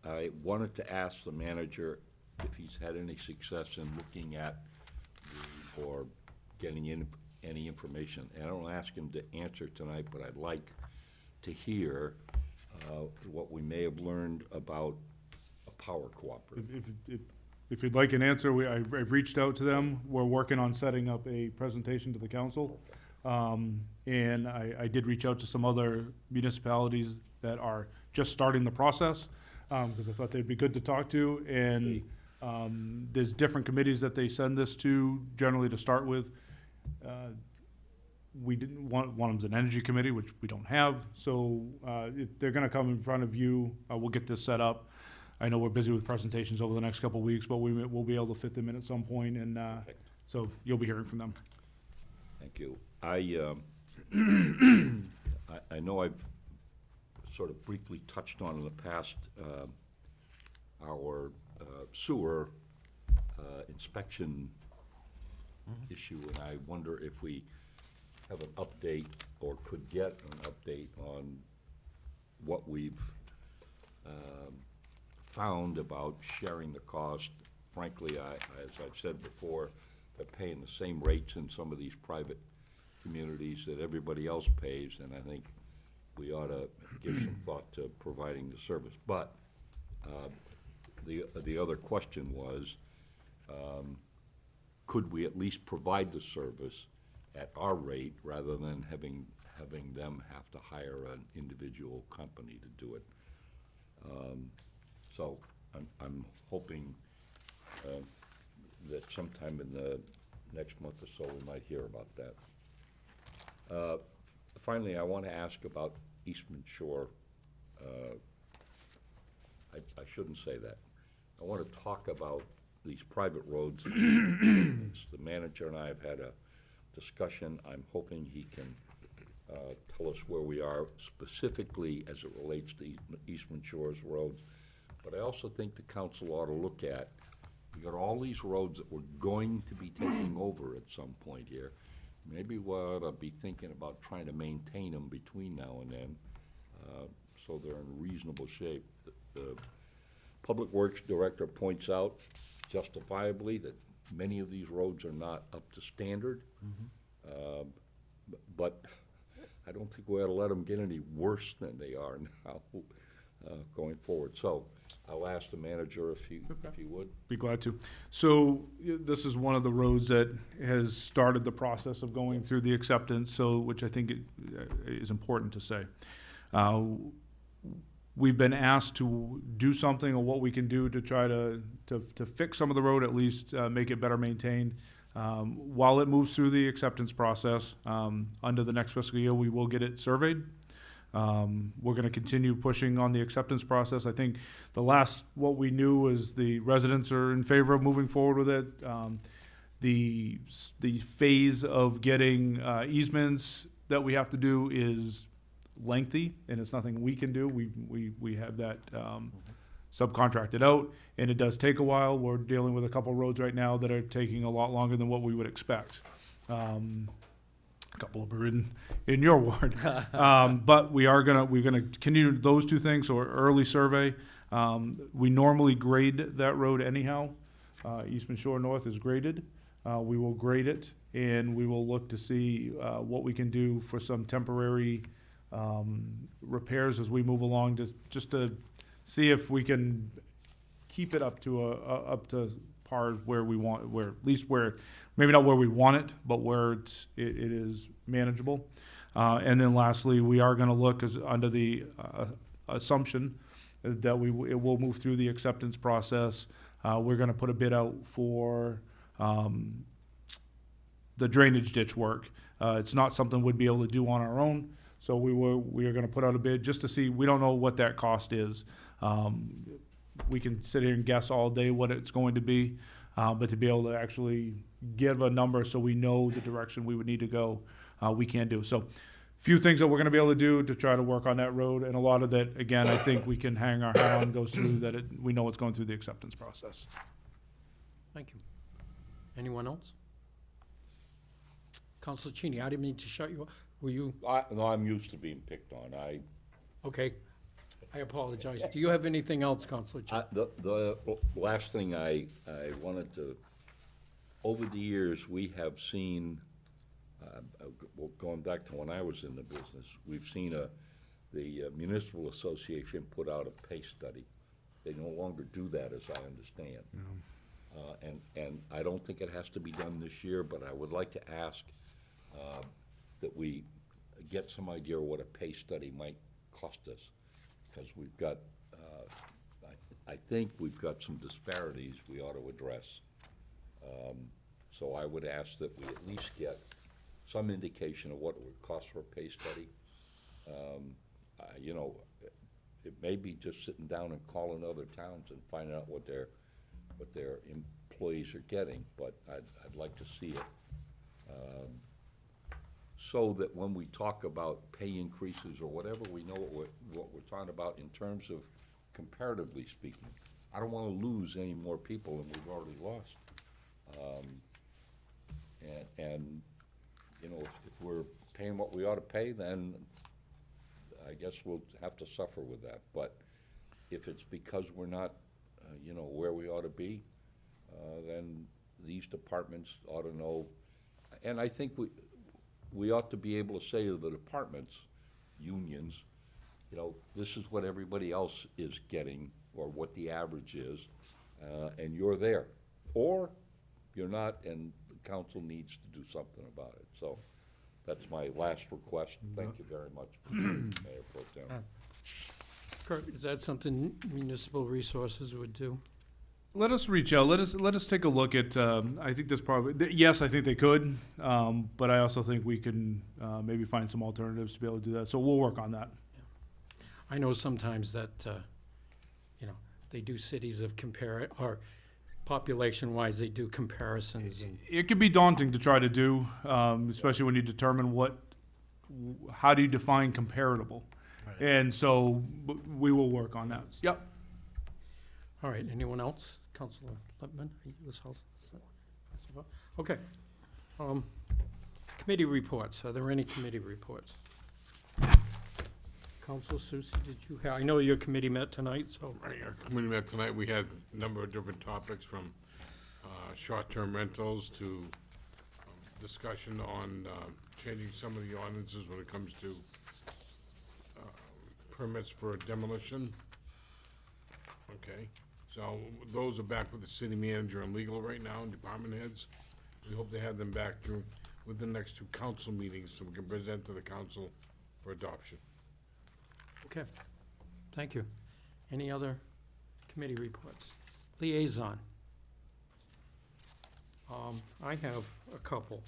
S8: I wanted to ask the manager if he's had any success in looking at or getting in any information. And I don't ask him to answer tonight, but I'd like to hear what we may have learned about a power cooperative.
S6: If you'd like an answer, I've reached out to them. We're working on setting up a presentation to the council. And I did reach out to some other municipalities that are just starting the process, because I thought they'd be good to talk to. And there's different committees that they send this to, generally to start with. We didn't one of them's an energy committee, which we don't have. So if they're gonna come in front of you, we'll get this set up. I know we're busy with presentations over the next couple of weeks, but we'll be able to fit them in at some point, and so you'll be hearing from them.
S8: Thank you. I know I've sort of briefly touched on in the past our sewer inspection issue, and I wonder if we have an update or could get an update on what we've found about sharing the cost. Frankly, as I've said before, they're paying the same rates in some of these private communities that everybody else pays, and I think we ought to give some thought to providing the service. But the other question was, could we at least provide the service at our rate rather than having them have to hire an individual company to do it? So I'm hoping that sometime in the next month or so, we might hear about that. Finally, I want to ask about Eastman Shore. I shouldn't say that. I want to talk about these private roads. The manager and I have had a discussion. I'm hoping he can tell us where we are specifically as it relates to Eastman Shores roads. But I also think the council ought to look at, we got all these roads that we're going to be taking over at some point here. Maybe we ought to be thinking about trying to maintain them between now and then, so they're in reasonable shape. The Public Works Director points out justifiably that many of these roads are not up to standard. But I don't think we ought to let them get any worse than they are now going forward. So I'll ask the manager if he would.
S6: Be glad to. So this is one of the roads that has started the process of going through the acceptance, so which I think is important to say. We've been asked to do something on what we can do to try to fix some of the road, at least make it better maintained. While it moves through the acceptance process, under the next fiscal year, we will get it surveyed. We're going to continue pushing on the acceptance process. I think what we knew is the residents are in favor of moving forward with it. The phase of getting easements that we have to do is lengthy, and it's nothing we can do. We have that subcontracted out, and it does take a while. We're dealing with a couple roads right now that are taking a lot longer than what we would expect. A couple of them are in your ward. But we're gonna continue those two things, so early survey. We normally grade that road anyhow. Eastman Shore North is graded. We will grade it, and we will look to see what we can do for some temporary repairs as we move along, just to see if we can keep it up to par where we want, where at least where, maybe not where we want it, but where it is manageable. And then lastly, we are going to look under the assumption that it will move through the acceptance process. We're going to put a bid out for the drainage ditch work. It's not something we'd be able to do on our own. So we are going to put out a bid just to see. We don't know what that cost is. We can sit here and guess all day what it's going to be, but to be able to actually give a number so we know the direction we would need to go, we can't do. So, few things that we're going to be able to do to try to work on that road, and a lot of that, again, I think we can hang our hat on, goes through that. We know it's going through the acceptance process.
S1: Thank you. Anyone else? Councilor Cheney, I didn't mean to shut you up. Were you,
S8: No, I'm used to being picked on.
S1: okay. I apologize. Do you have anything else, Councilor Cheney?
S8: The last thing I wanted to, over the years, we have seen, going back to when I was in the business, we've seen the Municipal Association put out a pay study. They no longer do that, as I understand. And I don't think it has to be done this year, but I would like to ask that we get some idea of what a pay study might cost us, because we've got, I think we've got some disparities we ought to address. So I would ask that we at least get some indication of what it would cost for a pay study. You know, it may be just sitting down and calling other towns and finding out what their employees are getting, but I'd like to see it. So that when we talk about pay increases or whatever, we know what we're talking about in terms of comparatively speaking. I don't want to lose any more people than we've already lost. And you know, if we're paying what we ought to pay, then I guess we'll have to suffer with that. But if it's because we're not, you know, where we ought to be, then these departments ought to know. And I think we ought to be able to say to the departments, unions, you know, this is what everybody else is getting, or what the average is, and you're there. Or you're not, and the council needs to do something about it. So that's my last request. Thank you very much, Mayor Pro Tem.
S1: Kurt, is that something municipal resources would do?
S6: Let us reach out. Let us take a look at. I think this probably. Yes, I think they could, but I also think we can maybe find some alternatives to be able to do that. So we'll work on that.
S1: I know sometimes that, you know, they do cities of compare, or population-wise, they do comparisons and.
S6: It can be daunting to try to do, especially when you determine how do you define comparable, and so we will work on that. Yep.
S1: All right, anyone else? Councilor Lippman? Okay. Committee reports. Are there any committee reports? Councilor Susie, did you have, I know your committee met tonight, so.
S9: Right, our committee met tonight, we had a number of different topics, from short-term rentals to discussion on changing some of the ordinances when it comes to permits for demolition. Okay, so those are back with the city manager and legal right now, and department heads. We hope to have them back with the next 2 council meetings, so we can present to the council for adoption.
S1: Okay, thank you. Any other committee reports? Liaison. I have a couple.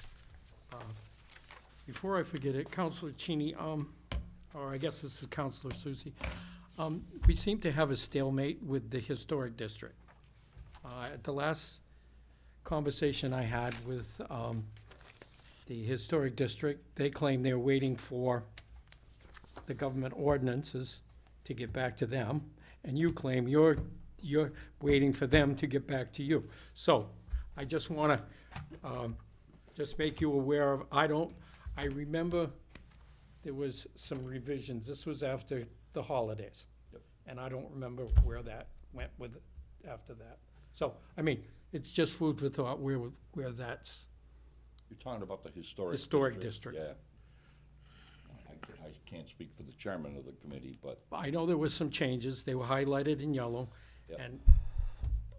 S1: Before I forget it, Councilor Cheney, or I guess this is Councilor Susie, we seem to have a stalemate with the historic district. At the last conversation I had with the historic district, they claim they're waiting for the government ordinances to get back to them, and you claim you're waiting for them to get back to you. So, I just wanna, just make you aware of, I remember there was some revisions, this was after the holidays.
S8: Yep.
S1: And I don't remember where that went with it after that. So, I mean, it's just food for thought where that's,
S8: You're talking about the historic.
S1: Historic district.
S8: Yeah. I can't speak for the chairman of the committee, but
S1: I know there was some changes, they were highlighted in yellow,
S8: Yep.
S1: and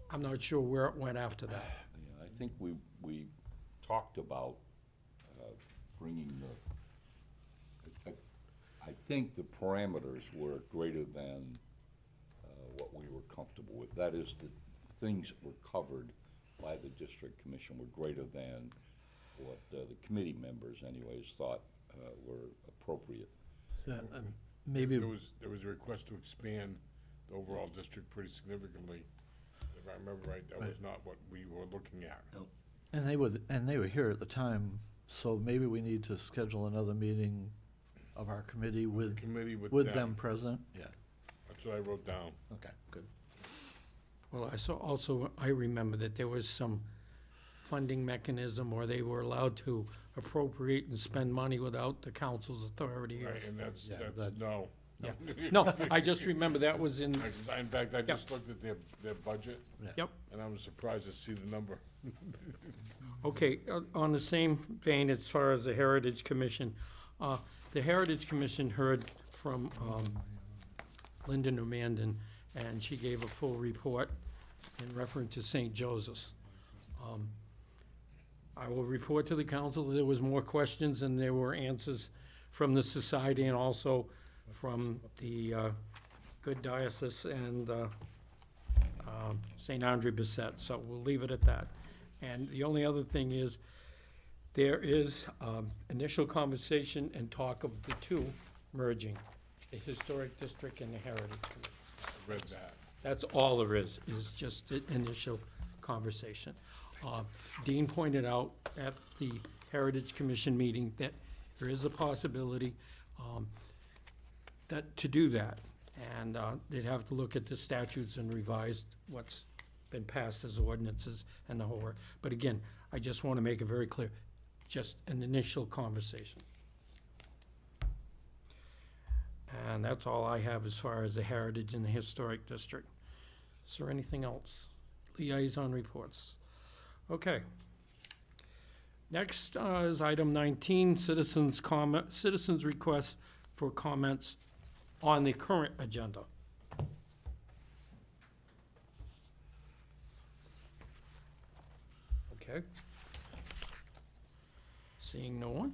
S1: I'm not sure where it went after that.
S8: yeah, I think we talked about bringing I think the parameters were greater than what we were comfortable with. That is, the things that were covered by the district commission were greater than what the committee members anyways thought were appropriate.
S3: Yeah, and maybe,
S9: There was a request to expand the overall district pretty significantly. If I remember right, that was not what we were looking at.
S3: and they were here at the time, so maybe we need to schedule another meeting of our committee with
S9: Committee with
S3: them present. Yeah.
S9: That's what I wrote down.
S3: Okay, good.
S1: Well, I remember that there was some funding mechanism, or they were allowed to appropriate and spend money without the council's authority.
S9: Right, and that's,
S3: Yeah,
S9: that's, no.
S1: Yeah. No, I just remember that was in,
S9: In fact, I just looked at their budget,
S1: yep.
S9: and I was surprised to see the number.
S1: Okay, on the same vein, as far as the Heritage Commission, the Heritage Commission heard from Linda Newmanden, and she gave a full report in reference to St. Joseph's. I will report to the council that there was more questions than there were answers from the society, and also from the Good Diocese and St. Andre Bissett, so we'll leave it at that. And the only other thing is, there is initial conversation and talk of the two merging, the Historic District and the Heritage Commission.
S9: I read that.
S1: That's all there is just the initial conversation. Dean pointed out at the Heritage Commission meeting that there is a possibility to do that. And they'd have to look at the statutes and revise what's been passed as ordinances and the whole work. But again, I just want to make it very clear, just an initial conversation. And that's all I have as far as the Heritage and the Historic District. Is there anything else? Liaison reports. Okay. Next is item 19, citizens request for comments on the current agenda? Okay. Seeing no one.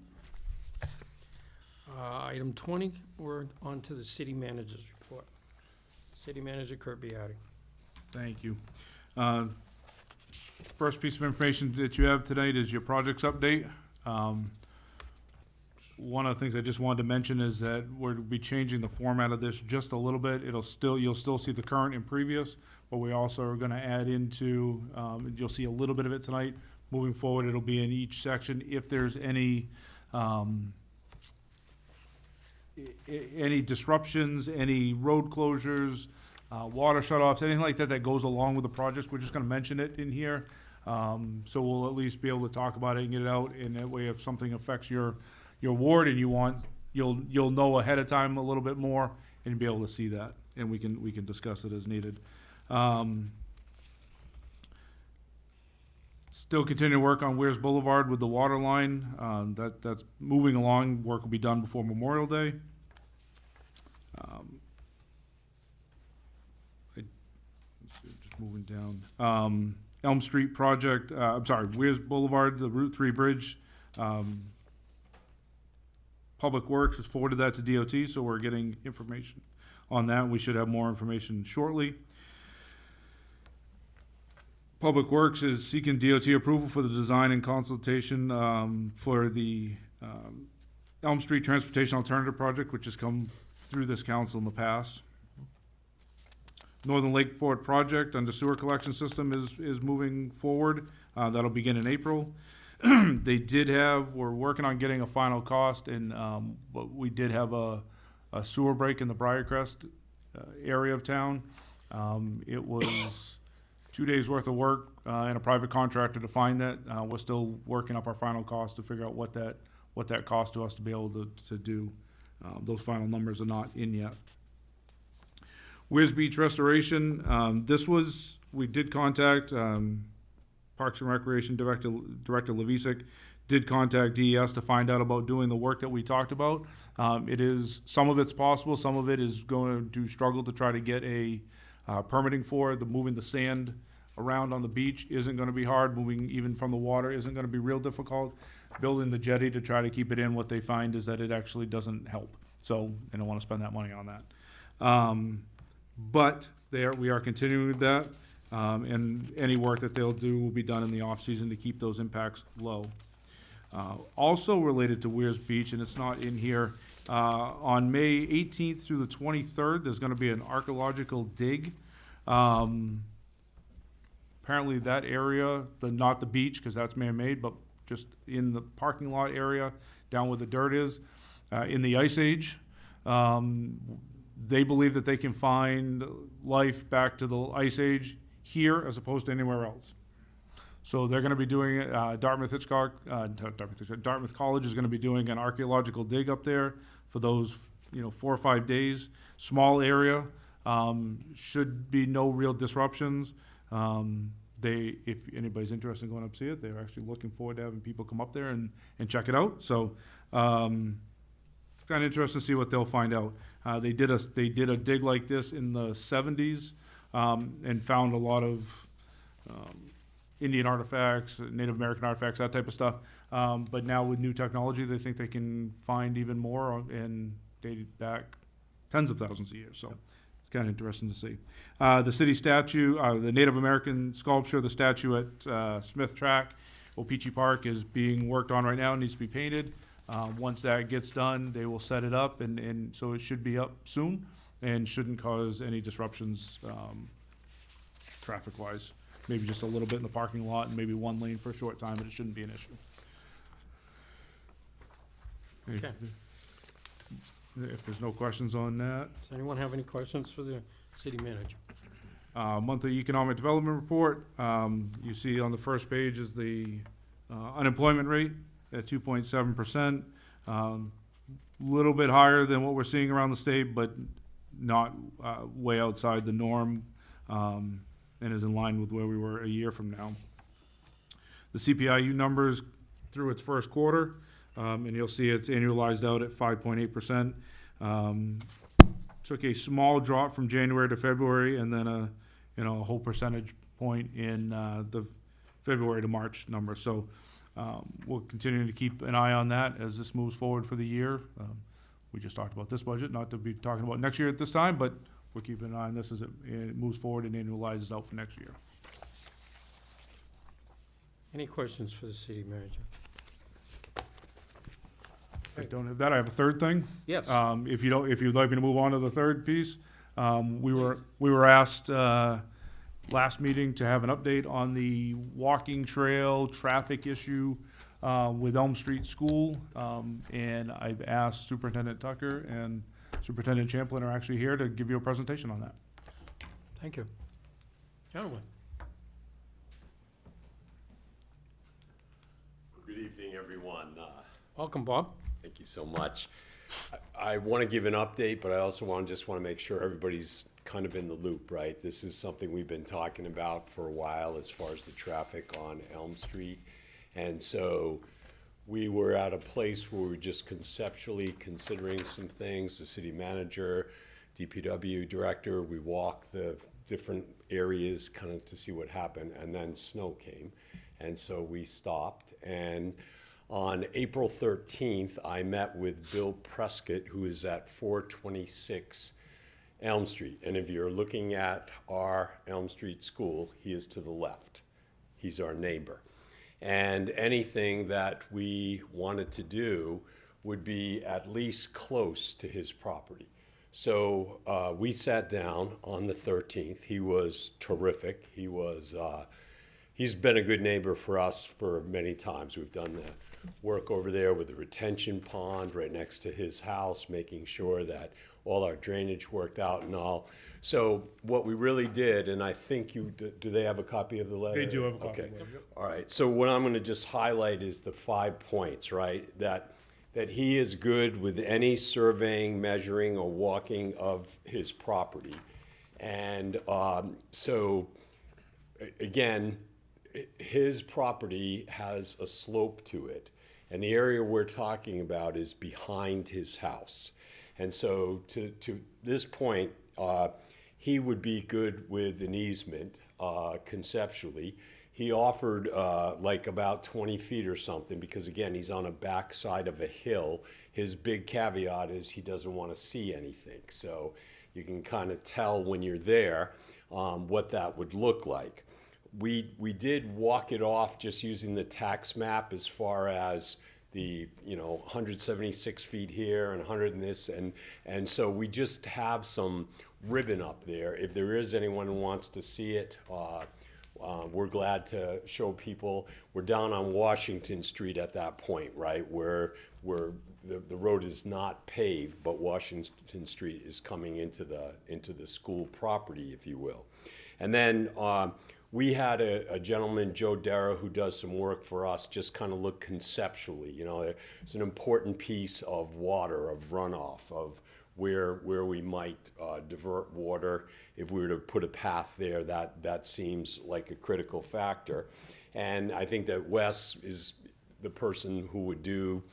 S1: Item 20, we're on to the city manager's report. City Manager Kurt Beatty.
S6: Thank you. First piece of information that you have tonight is your projects update. One of the things I just wanted to mention is that we'll be changing the format of this just a little bit. You'll still see the current and previous, but we also are gonna add into, you'll see a little bit of it tonight. Moving forward, it'll be in each section. If there's any disruptions, any road closures, water shutoffs, anything like that that goes along with the project, we're just gonna mention it in here. So we'll at least be able to talk about it and get it out, and that way if something affects your ward and you'll know ahead of time a little bit more and be able to see that, and we can discuss it as needed. Still continue to work on Weirs Boulevard with the water line. That's moving along. Work will be done before Memorial Day. Just moving down. Elm Street project, Weirs Boulevard, the Route 3 bridge. Public Works has forwarded that to DOT, so we're getting information on that. We should have more information shortly. Public Works is seeking DOT approval for the design and consultation for the Elm Street Transportation Alternative Project, which has come through this council in the past. Northern Lakeport Project under sewer collection system is moving forward. That'll begin in April. We're working on getting a final cost, but we did have a sewer break in the Briarcrest area of town. It was 2 days worth of work and a private contractor to find that. We're still working up our final cost to figure out what that cost to us to be able to do. Those final numbers are not in yet. Weirs Beach Restoration, we did contact Parks and Recreation Director Levisik, did contact DES to find out about doing the work that we talked about. Some of it's possible, some of it is going to struggle to try to get a permitting for. Moving the sand around on the beach isn't gonna be hard. Moving even from the water isn't gonna be real difficult. Building the jetty to try to keep it in, what they find is that it actually doesn't help. So they don't wanna spend that money on that. But we are continuing with that. And any work that they'll do will be done in the off-season to keep those impacts low. Also related to Weirs Beach, and it's not in here, on May 18th through the 23rd, there's gonna be an archaeological dig. Apparently that area, not the beach, because that's man-made, but just in the parking lot area, down where the dirt is, in the Ice Age. They believe that they can find life back to the Ice Age here as opposed to anywhere else. So they're gonna be doing it, Dartmouth College is gonna be doing an archaeological dig up there for those, 4 or 5 days. Small area, should be no real disruptions. If anybody's interested in going up to see it, they're actually looking forward to having people come up there and check it out. So, kind of interesting to see what they'll find out. They did a dig like this in the 70s, and found a lot of, Indian artifacts, Native American artifacts, that type of stuff. But now with new technology, they think they can find even more and dated back tens of thousands of years. So it's kind of interesting to see. The city statue, the Native American sculpture, the statue at Smith Track, O-Pee-Chee Park, is being worked on right now. It needs to be painted. Once that gets done, they will set it up, and so it should be up soon and shouldn't cause any disruptions traffic-wise. Maybe just a little bit in the parking lot and maybe one lane for a short time, but it shouldn't be an issue.
S1: Okay.
S6: If there's no questions on that.
S1: Does anyone have any questions for the city manager?
S6: Monthly economic development report. You see on the first page is the unemployment rate at 2.7%. Little bit higher than what we're seeing around the state, but not way outside the norm, and is in line with where we were a year from now. The CPIU numbers through its first quarter, and you'll see it's annualized out at 5.8%. Took a small drop from January to February, and then a whole percentage point in the February to March number. So we'll continue to keep an eye on that as this moves forward for the year. We just talked about this budget, not to be talking about next year at this time, but we're keeping an eye on this as it moves forward and annualizes out for next year.
S1: Any questions for the city manager?
S6: If I don't have that, I have a third thing.
S1: Yes.
S6: If you'd like me to move on to the third piece, we were asked last meeting to have an update on the walking trail traffic issue with Elm Street School, and I've asked Superintendent Tucker and Superintendent Champlin are actually here to give you a presentation on that.
S1: Thank you. Gentlemen.
S10: Good evening, everyone.
S1: Welcome, Bob.
S10: Thank you so much. I want to give an update, but I also want to make sure everybody's kind of in the loop, right? This is something we've been talking about for a while as far as the traffic on Elm Street. And so we were at a place where we were just conceptually considering some things. The city manager, DPW director, we walked the different areas kind of to see what happened, and then snow came. And so we stopped, and on April 13th, I met with Bill Prescott, who is at 426 Elm Street. And if you're looking at our Elm Street school, he is to the left. He's our neighbor. And anything that we wanted to do would be at least close to his property. So we sat down on the 13th. He was terrific. He's been a good neighbor for us for many times. We've done the work over there with the retention pond right next to his house, making sure that all our drainage worked out and all. So what we really did, and I think do they have a copy of the letter?
S6: They do have a copy.
S10: Okay. All right. So what I'm going to just highlight is the 5 points, right? That he is good with any surveying, measuring, or walking of his property. And so, again, his property has a slope to it, and the area we're talking about is behind his house. And so to this point, he would be good with an easement conceptually. He offered like about 20 feet or something because, again, he's on a backside of a hill. His big caveat is he doesn't want to see anything. So you can kind of tell when you're there what that would look like. We did walk it off just using the tax map as far as the 176 feet here and 100 in this, and so we just have some ribbon up there. If there is anyone who wants to see it, we're glad to show people. We're down on Washington Street at that point, right, where the road is not paved, but Washington Street is coming into the school property, if you will. And then we had a gentleman, Joe Dara, who does some work for us, just kind of look conceptually. It's an important piece of water, of runoff, of where we might divert water. If we were to put a path there, that seems like a critical factor. And I think that Wes is the person who would do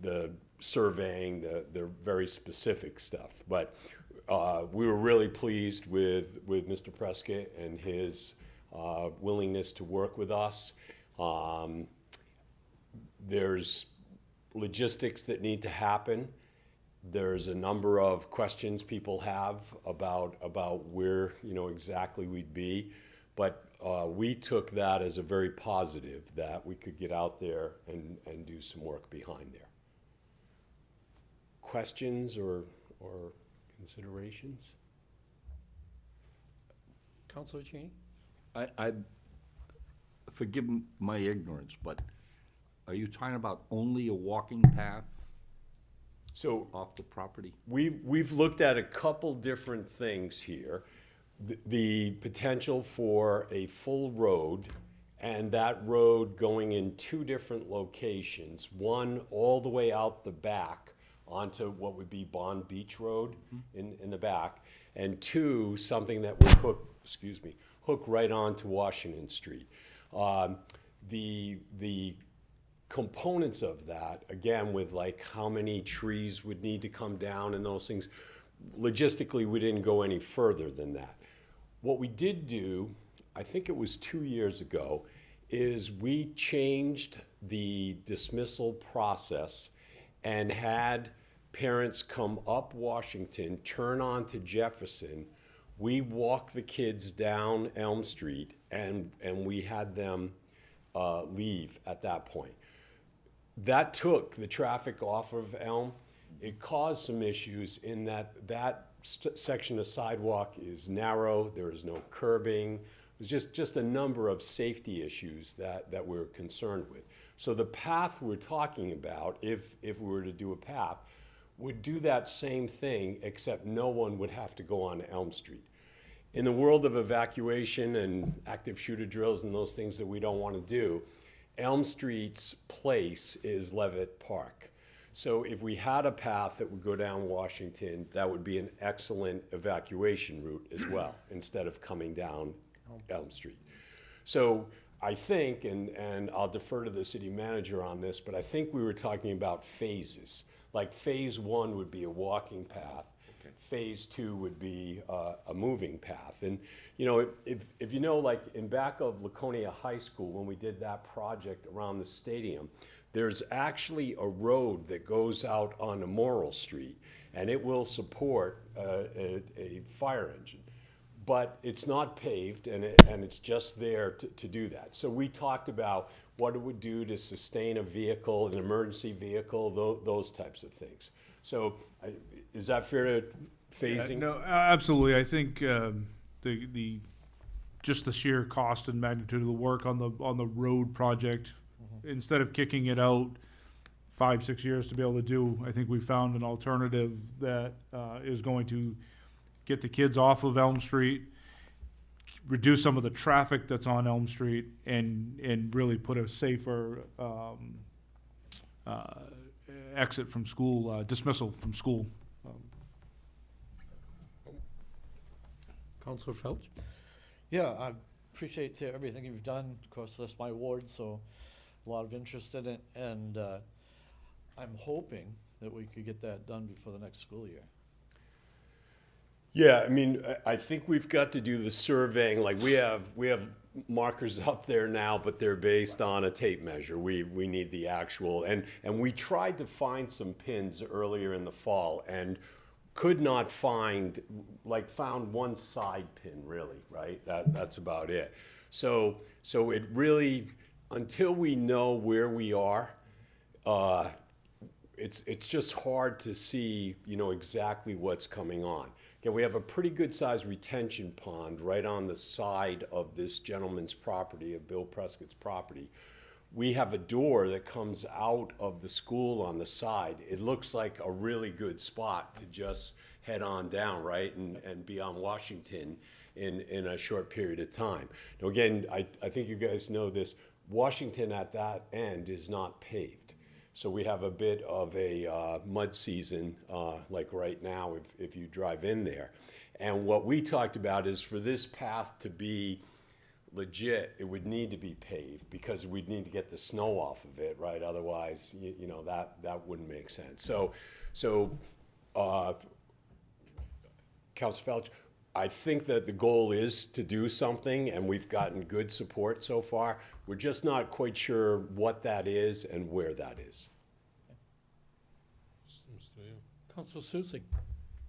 S10: the surveying, the very specific stuff. But we were really pleased with Mr. Prescott and his willingness to work with us. There's logistics that need to happen. There's a number of questions people have about where exactly we'd be, but we took that as a very positive that we could get out there and do some work behind there. Questions or considerations?
S1: Councilor Cheney?
S8: I forgive my ignorance, but are you talking about only a walking path
S10: So
S8: off the property?
S10: we've looked at a couple different things here. The potential for a full road, and that road going in 2 different locations. One all the way out the back onto what would be Bond Beach Road in the back, and 2, something that would hook right onto Washington Street. The components of that, again, with like how many trees would need to come down and those things, logistically, we didn't go any further than that. What we did do, I think it was 2 years ago, is we changed the dismissal process and had parents come up Washington, turn onto Jefferson. We walked the kids down Elm Street, and we had them leave at that point. That took the traffic off of Elm. It caused some issues in that section of sidewalk is narrow, there is no curbing. It was just a number of safety issues that we're concerned with. So the path we're talking about, if we were to do a path, would do that same thing, except no one would have to go on Elm Street. In the world of evacuation and active shooter drills and those things that we don't want to do, Elm Street's place is Levitt Park. So if we had a path that would go down Washington, that would be an excellent evacuation route as well, instead of coming down Elm Street. So I think, and I'll defer to the city manager on this, but I think we were talking about phases. Like phase 1 would be a walking path. Okay. Phase 2 would be a moving path. And you know, if you know, like in back of Laconia High School, when we did that project around the stadium, there's actually a road that goes out onto Morrill Street, and it will support a fire engine. But it's not paved, and it's just there to do that. So we talked about what it would do to sustain a vehicle, an emergency vehicle, those types of things. So is that fair to phasing?
S6: No, absolutely. I think the just the sheer cost and magnitude of the work on the road project, instead of kicking it out 5-6 years to be able to do, I think we found an alternative that is going to get the kids off of Elm Street, reduce some of the traffic that's on Elm Street, and really put a safer exit from school, dismissal from school.
S1: Counselor Felch?
S3: Yeah, I appreciate everything you've done. Of course, that's my ward, so a lot of interest in it, and I'm hoping that we could get that done before the next school year.
S10: Yeah, I mean, I think we've got to do the surveying. Like we have markers up there now, but they're based on a tape measure. We need the actual, and we tried to find some pins earlier in the fall and could not find, like found one side pin really, right? That's about it. So it really, until we know where we are, it's just hard to see, you know, exactly what's coming on. Again, we have a pretty good sized retention pond right on the side of this gentleman's property, of Bill Prescott's property. We have a door that comes out of the school on the side. It looks like a really good spot to just head on down, right, and be on Washington in a short period of time. Now, again, I think you guys know this, Washington at that end is not paved. So we have a bit of a mud season, like right now, if you drive in there. And what we talked about is for this path to be legit, it would need to be paved because we'd need to get the snow off of it, right? Otherwise, you know, that wouldn't make sense. So Councilor Felch, I think that the goal is to do something, and we've gotten good support so far. We're just not quite sure what that is and where that is.
S1: Counselor Susie?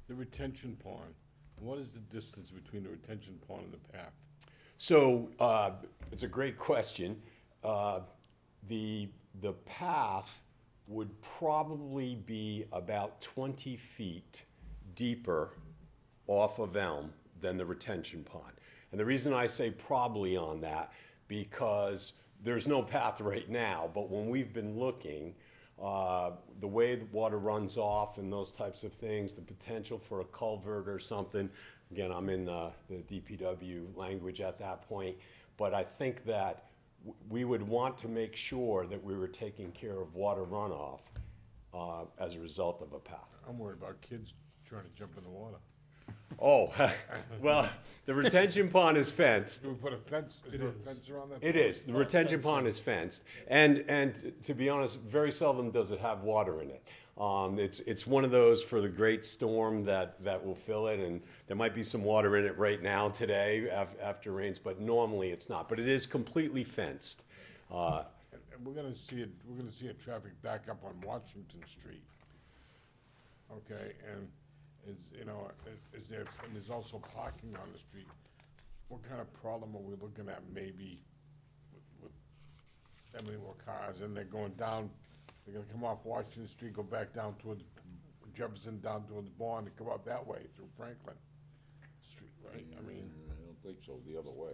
S9: The retention pond, what is the distance between the retention pond and the path?
S10: So it's a great question. The path would probably be about 20 feet deeper off of Elm than the retention pond. And the reason I say probably on that, because there's no path right now, but when we've been looking, the way the water runs off and those types of things, the potential for a culvert or something, again, I'm in the DPW language at that point, but I think that we would want to make sure that we were taking care of water runoff as a result of a path.
S9: I'm worried about kids trying to jump in the water.
S10: Oh, well, the retention pond is fenced.
S9: Do we put a fence, is there a fence around that?
S10: It is. The retention pond is fenced. And to be honest, very seldom does it have water in it. It's one of those for the great storm that will fill it, and there might be some water in it right now today after rains, but normally it's not. But it is completely fenced.
S9: And we're gonna see a traffic backup on Washington Street. Okay, and is there, and there's also parking on the street. What kind of problem are we looking at maybe with that many more cars, and they're going down, they're gonna come off Washington Street, go back down towards Jefferson, down towards Bond, and come up that way through Franklin Street, right? I mean,
S8: I don't think so, the other way.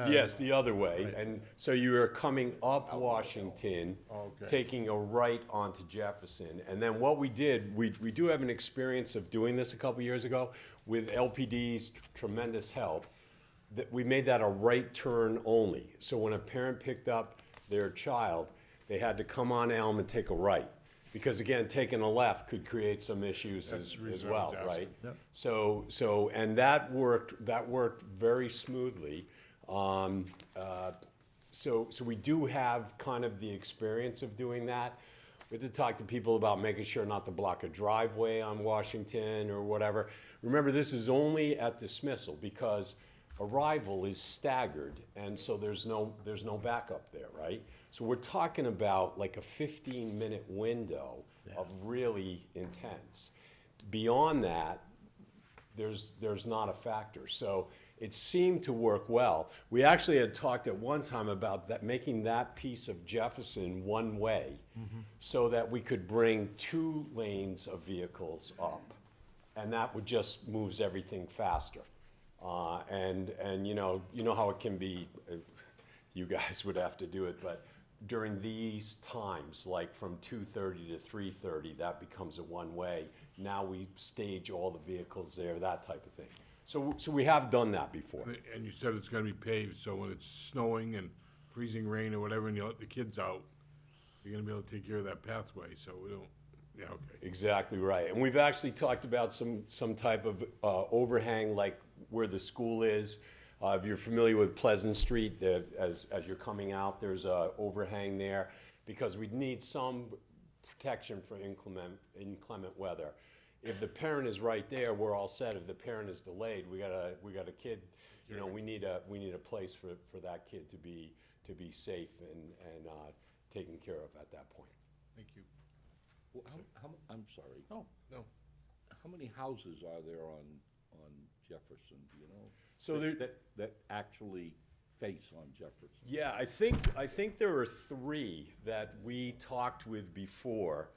S10: Yes, the other way. And so you are coming up Washington,
S9: Okay.
S10: taking a right onto Jefferson. And then what we did, we do have an experience of doing this a couple years ago with LPD's tremendous help. That we made that a right turn only. So when a parent picked up their child, they had to come on Elm and take a right. Because again, taking a left could create some issues as
S9: reason I
S10: well,
S9: was
S10: right?
S3: Yep.
S10: So, and that worked very smoothly. So we do have kind of the experience of doing that. We had to talk to people about making sure not to block a driveway on Washington or whatever. Remember, this is only at dismissal because arrival is staggered, and so there's no backup there, right? So we're talking about like a 15-minute window of really intense. Beyond that, there's not a factor. So it seemed to work well. We actually had talked at one time about that, making that piece of Jefferson one way so that we could bring 2 lanes of vehicles up. And that would just moves everything faster. And you know how it can be, you guys would have to do it, but during these times, like from 2:30 to 3:30, that becomes a one-way. Now we stage all the vehicles there, that type of thing. So we have done that before.
S9: and you said it's gonna be paved, so when it's snowing and freezing rain or whatever, and you let the kids out, you're gonna be able to take care of that pathway, so we don't, yeah, okay.
S10: Exactly right. And we've actually talked about some type of overhang, like where the school is. If you're familiar with Pleasant Street, as you're coming out, there's a overhang there, because we'd need some protection for inclement weather. If the parent is right there, we're all set. If the parent is delayed, we got a kid, we need a place for that kid to be safe and taken care of at that point.
S9: Thank you.
S8: Well, I'm sorry.
S9: No.
S8: How many houses are there on Jefferson, do you know?
S10: So there,
S8: That actually face on Jefferson?
S10: yeah, I think there are 3 that we talked with before.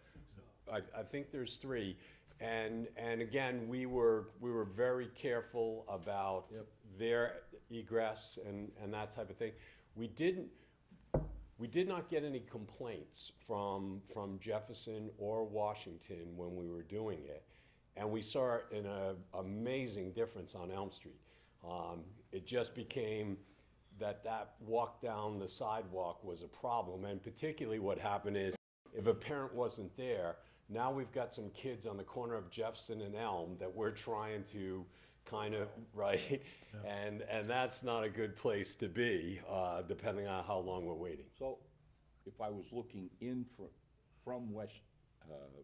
S10: I think there's 3. And again, we were very careful about their egress and that type of thing. We did not get any complaints from Jefferson or Washington when we were doing it. And we saw an amazing difference on Elm Street. It just became that walk down the sidewalk was a problem. And particularly what happened is, if a parent wasn't there, now we've got some kids on the corner of Jefferson and Elm that we're trying to kind of, right? Yeah. And that's not a good place to be, depending on how long we're waiting.
S8: So if I was looking in from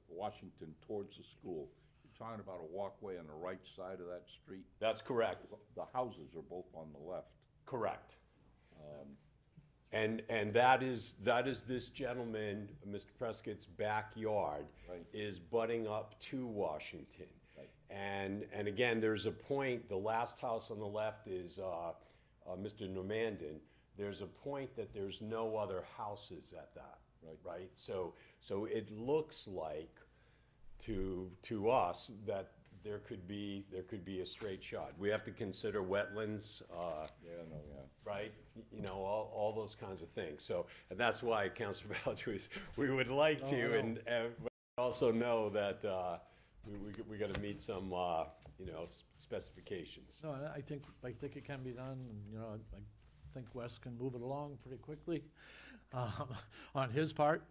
S8: Washington towards the school, you're talking about a walkway on the right side of that street?
S10: That's correct.
S8: The houses are both on the left.
S10: Correct. And that is this gentleman, Mr. Prescott's backyard,
S8: Right.
S10: is butting up to Washington.
S8: Right.
S10: And again, there's a point, the last house on the left is Mr. Normandin. There's a point that there's no other houses at that, right? So it looks like to us that there could be a straight shot. We have to consider wetlands, right? All those kinds of things. So, and that's why, Councilor Balcho, we would like to, and also know that we got to meet some, specifications.
S3: No, I think it can be done, and, I think Wes can move it along pretty quickly, on his part.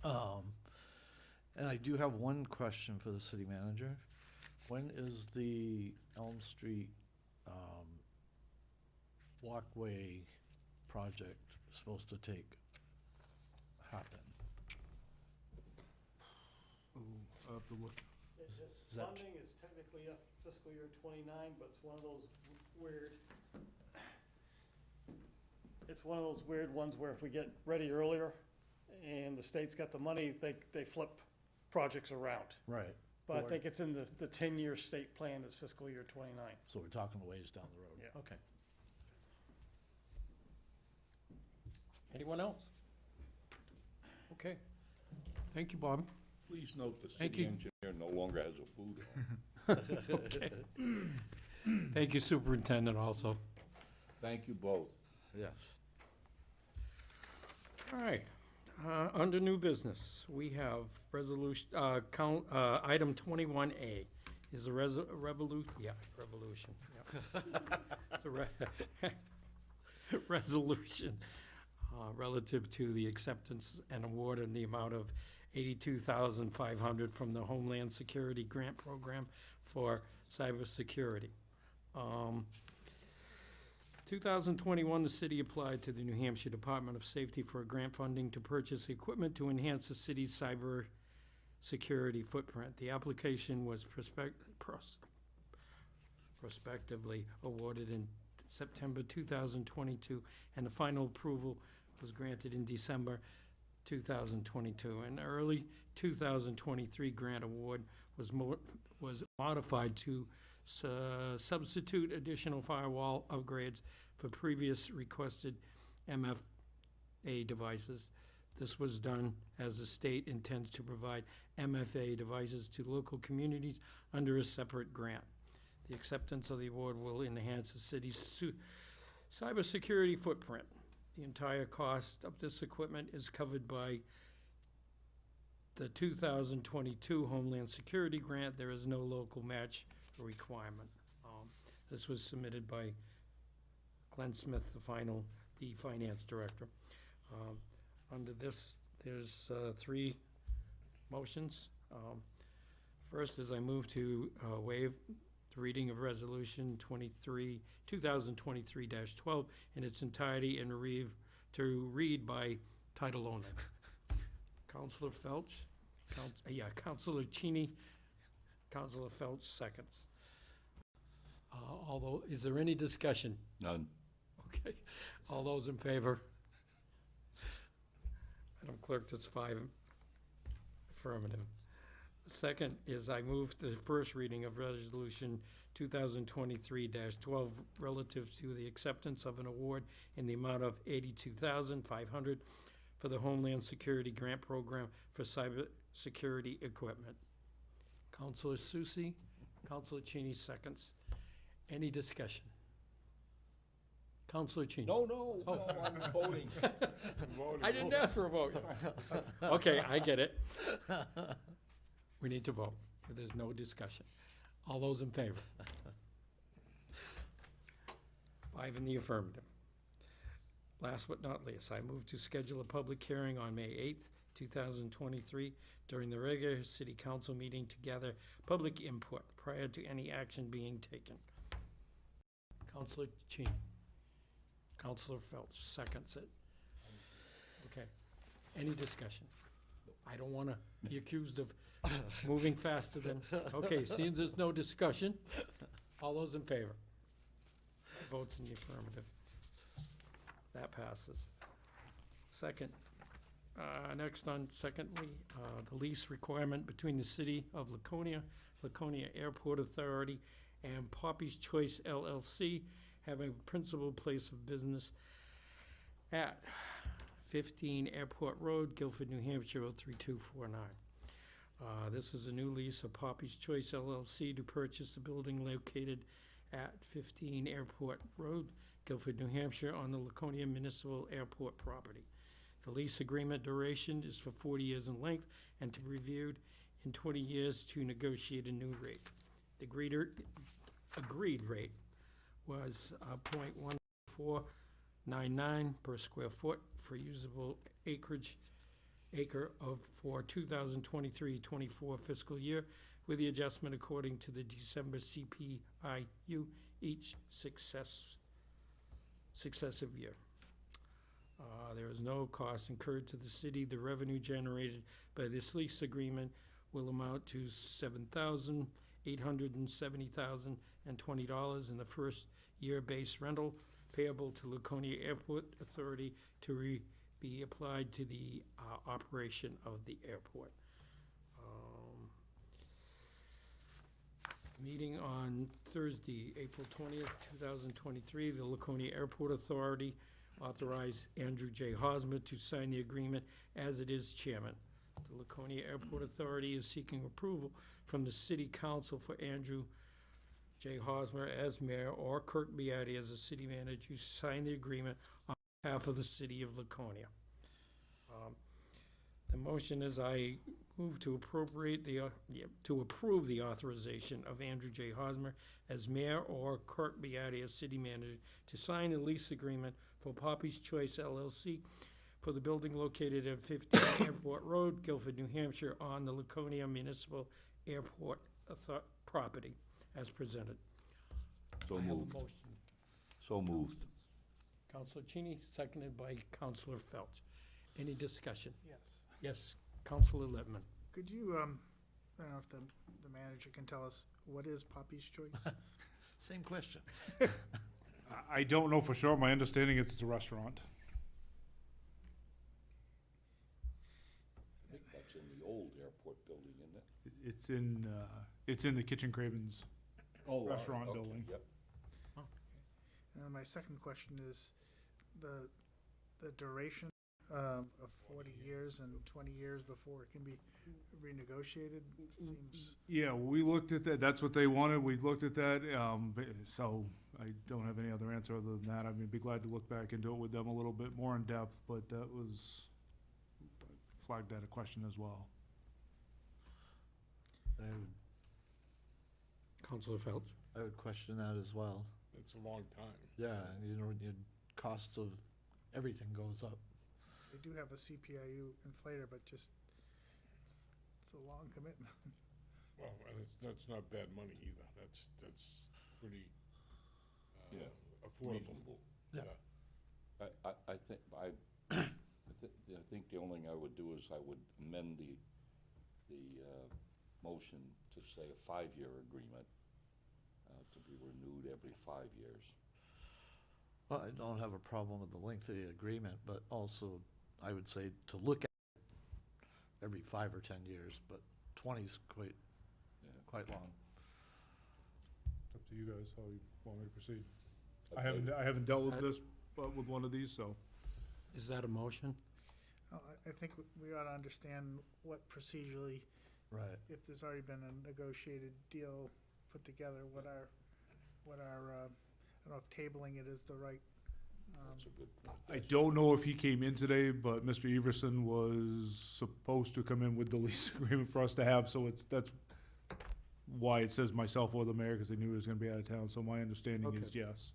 S3: And I do have one question for the city manager. When is the Elm Street walkway project supposed to happen?
S9: I'll have to look.
S3: Is that-
S11: Funding is technically up fiscal year '29, but it's one of those weird, it's one of those weird ones where if we get ready earlier and the state's got the money, they flip projects around.
S3: Right.
S11: But I
S3: Or-
S11: think it's in the 10-year state plan is fiscal year '29.
S3: So we're talking a ways down the road?
S11: Yeah.
S3: Okay.
S1: Anyone else? Okay. Thank you, Bob.
S8: Please note the
S1: Thank
S8: city
S1: you.
S8: engineer no longer has a boot on.
S1: Okay. Thank you, Superintendent, also.
S8: Thank you both.
S3: Yes.
S1: All right, under new business, we have resolution, item 21A is a revolution, yeah. It's a resolution relative to the acceptance and award in the amount of $82,500 from the Homeland Security Grant Program for cybersecurity. 2021, the city applied to the New Hampshire Department of Safety for grant funding to purchase equipment to enhance the city's cyber security footprint. The application was prospectively awarded in September 2022, and the final approval was granted in December 2022. An early 2023 grant award was modified to substitute additional firewall upgrades for previous requested MFA devices. This was done as the state intends to provide MFA devices to local communities under a separate grant. The acceptance of the award will enhance the city's cybersecurity footprint. The entire cost of this equipment is covered by the 2022 Homeland Security Grant. There is no local match requirement. This was submitted by Glenn Smith, the finance director. Under this, there's 3 motions. First is I move to waive the reading of Resolution 2023-12 in its entirety and to read by title only. Counselor Felch, Counselor Cheney, Counselor Felch seconds. Although, is there any discussion?
S8: None.
S1: Okay, all those in favor? Madam Clerk, that's 5 affirmative. Second is I move the first reading of Resolution 2023-12 relative to the acceptance of an award in the amount of $82,500 for the Homeland Security Grant Program for cybersecurity equipment. Counselor Susie, Counselor Cheney seconds. Any discussion? Counselor Cheney?
S8: No, I'm voting.
S1: I didn't ask for a vote. Okay, I get it. We need to vote if there's no discussion. All those in favor? 5 in the affirmative. Last but not least, I move to schedule a public hearing on May 8th, 2023, during the regular city council meeting to gather public input prior to any action being taken. Counselor Cheney. Counselor Felch seconds it. Okay. Any discussion? I don't want to be accused of moving faster than, okay, seeing there's no discussion, all those in favor? Votes in the affirmative. That passes. Second, next on secondly, the lease requirement between the City of Laconia, Laconia Airport Authority, and Poppy's Choice LLC having a principal place of business at 15 Airport Road, Guilford, New Hampshire, 03249. This is a new lease of Poppy's Choice LLC to purchase a building located at 15 Airport Road, Guilford, New Hampshire, on the Laconia Municipal Airport property. The lease agreement duration is for 40 years in length and to be reviewed in 20 years to negotiate a new rate. The agreed rate was .1499 per square foot for usable acre for 2023-24 fiscal year, with the adjustment according to the December CPIU each successive year. There is no cost incurred to the city. The revenue generated by this lease agreement will amount to $7,870,020 in the first year base rental payable to Laconia Airport Authority to be applied to the operation of the airport. Meeting on Thursday, April 20th, 2023, the Laconia Airport Authority authorized Andrew J. Hosmer to sign the agreement as it is chairman. The Laconia Airport Authority is seeking approval from the city council for Andrew J. Hosmer as mayor or Kirk Beatty as the city manager to sign the agreement on behalf of the city of Laconia. The motion is I move to appropriate to approve the authorization of Andrew J. Hosmer as mayor or Kirk Beatty as city manager to sign a lease agreement for Poppy's Choice LLC for the building located at 15 Airport Road, Guilford, New Hampshire, on the Laconia Municipal Airport property, as presented.
S8: So
S1: I have a
S8: moved.
S1: motion.
S8: So moved.
S1: Counselor Cheney, seconded by Counselor Felch. Any discussion?
S7: Yes.
S1: Yes, Counselor Littman.
S7: Could you, I don't know if the manager can tell us, what is Poppy's Choice?
S3: Same question.
S6: I don't know for sure. My understanding is it's a restaurant.
S8: I think that's in the old airport building, isn't it?
S6: It's in the Kitchen Cravens restaurant
S8: Okay,
S6: building.
S8: Yep.
S7: And then my second question is, the duration of 40 years and 20 years before it can be renegotiated seems,
S6: Yeah, we looked at that. That's what they wanted. We looked at that. So I don't have any other answer other than that. I mean, be glad to look back into it with them a little bit more in depth, but that was flagged that a question as well.
S1: Counselor Felch.
S3: I would question that as well.
S9: It's a long time.
S3: Yeah, and your cost of everything goes up.
S7: they do have a CPIU inflator, but just, it's a long commitment.
S9: Well, and that's not bad money either. That's pretty
S8: Yeah.
S9: affordable.
S8: Reasonable.
S3: Yeah.
S8: I think the only thing I would do is I would amend the motion to say a 5-year agreement to be renewed every 5 years.
S3: Well, I don't have a problem with the length of the agreement, but also I would say to look at it every 5 or 10 years, but 20's quite long.
S6: It's up to you guys how you want me to proceed. I haven't dealt with this, with one of these, so.
S1: Is that a motion?
S7: I think we ought to understand what procedurally,
S3: Right.
S7: if there's already been a negotiated deal put together, what our, I don't know if tabling it is the right,
S8: That's a good point.
S6: I don't know if he came in today, but Mr. Everson was supposed to come in with the lease agreement for us to have, so that's why it says myself or the mayor, because they knew he was gonna be out of town, so my understanding is
S1: Okay.
S6: yes.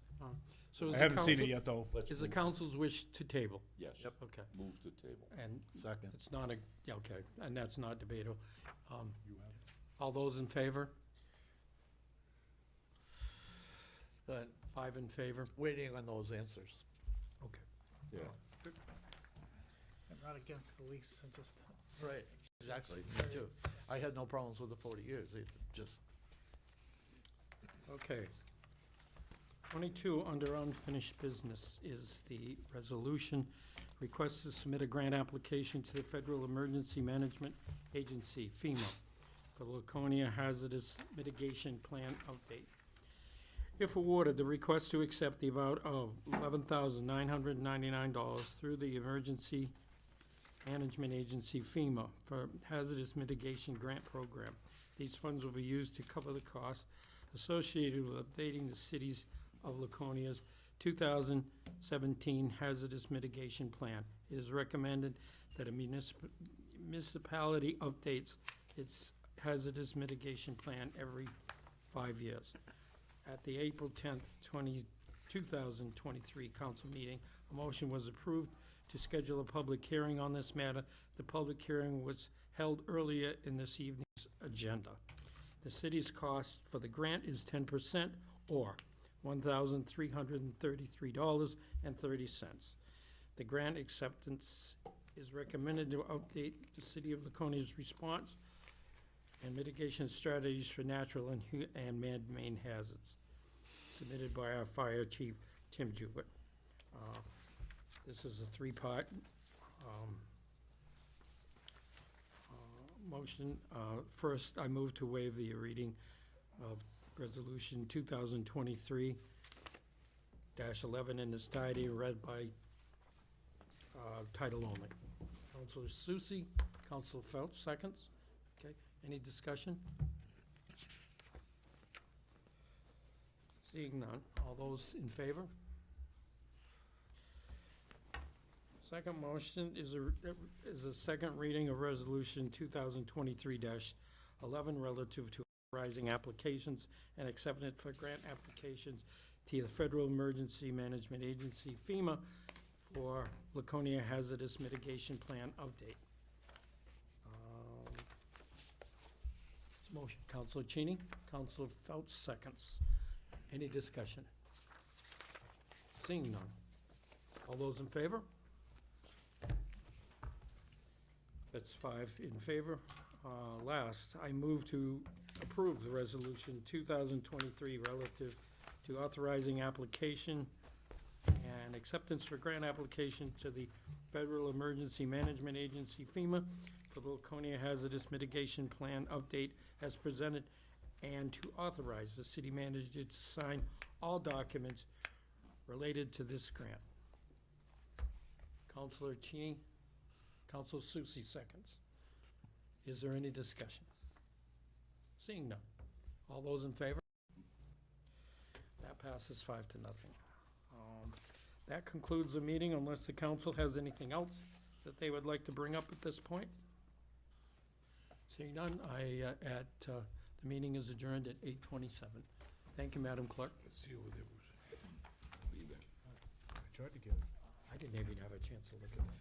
S1: So is
S6: I
S1: the
S6: haven't seen it
S1: council-
S6: yet, though.
S1: Is the council's wish to table?
S8: Yes.
S3: Yep.
S1: Okay,
S8: Move to table.
S1: and
S3: Second.
S1: it's not okay, and that's not debatable. All those in favor?
S3: But
S1: 5 in favor?
S3: waiting on those answers.
S1: Okay.
S8: Yeah.
S7: I'm not against the lease, I just,
S3: Right. Exactly, me too. I had no problems with the 40 years either, just.
S1: Okay. 22, under unfinished business, is the resolution request to submit a grant application to the Federal Emergency Management Agency, FEMA, for Laconia Hazardous Mitigation Plan update. If awarded, the request to accept the amount of $11,999 through the Emergency Management Agency, FEMA, for Hazardous Mitigation Grant Program. These funds will be used to cover the costs associated with updating the cities of Laconia's 2017 Hazardous Mitigation Plan. It is recommended that a municipality updates its hazardous mitigation plan every 5 years. At the April 10th, 2023 council meeting, a motion was approved to schedule a public hearing on this matter. The public hearing was held earlier in this evening's agenda. The city's cost for the grant is 10%, or $1,333.30. The grant acceptance is recommended to update the City of Laconia's response and mitigation strategies for natural and man-made hazards, submitted by our Fire Chief, Tim Jubert. This is a three-part motion. First, I move to waive the reading of Resolution 2023-11 in its entirety, read by title only. Counselor Susie, Counselor Felch, seconds. Okay, any discussion? Seeing none, all those in favor? Second motion is a second reading of Resolution 2023-11 relative to authorizing applications and acceptance for grant applications to the Federal Emergency Management Agency, FEMA, for Laconia Hazardous Mitigation Plan update. Motion, Counselor Cheney, Counselor Felch, seconds. Any discussion? Seeing none. All those in favor? That's 5 in favor. Last, I move to approve the resolution 2023 relative to authorizing application and acceptance for grant application to the Federal Emergency Management Agency, FEMA, for the Laconia Hazardous Mitigation Plan update as presented, and to authorize the city manager to sign all documents related to this grant. Counselor Cheney, Counselor Susie, seconds. Is there any discussion? Seeing none. All those in favor? That passes 5-0. That concludes the meeting, unless the council has anything else that they would like to bring up at this point. Seeing none, the meeting is adjourned at 8:27. Thank you, Madam Clerk.
S9: Let's see what it was.
S6: I tried to get it.
S1: I didn't even have a chance to look at the figures.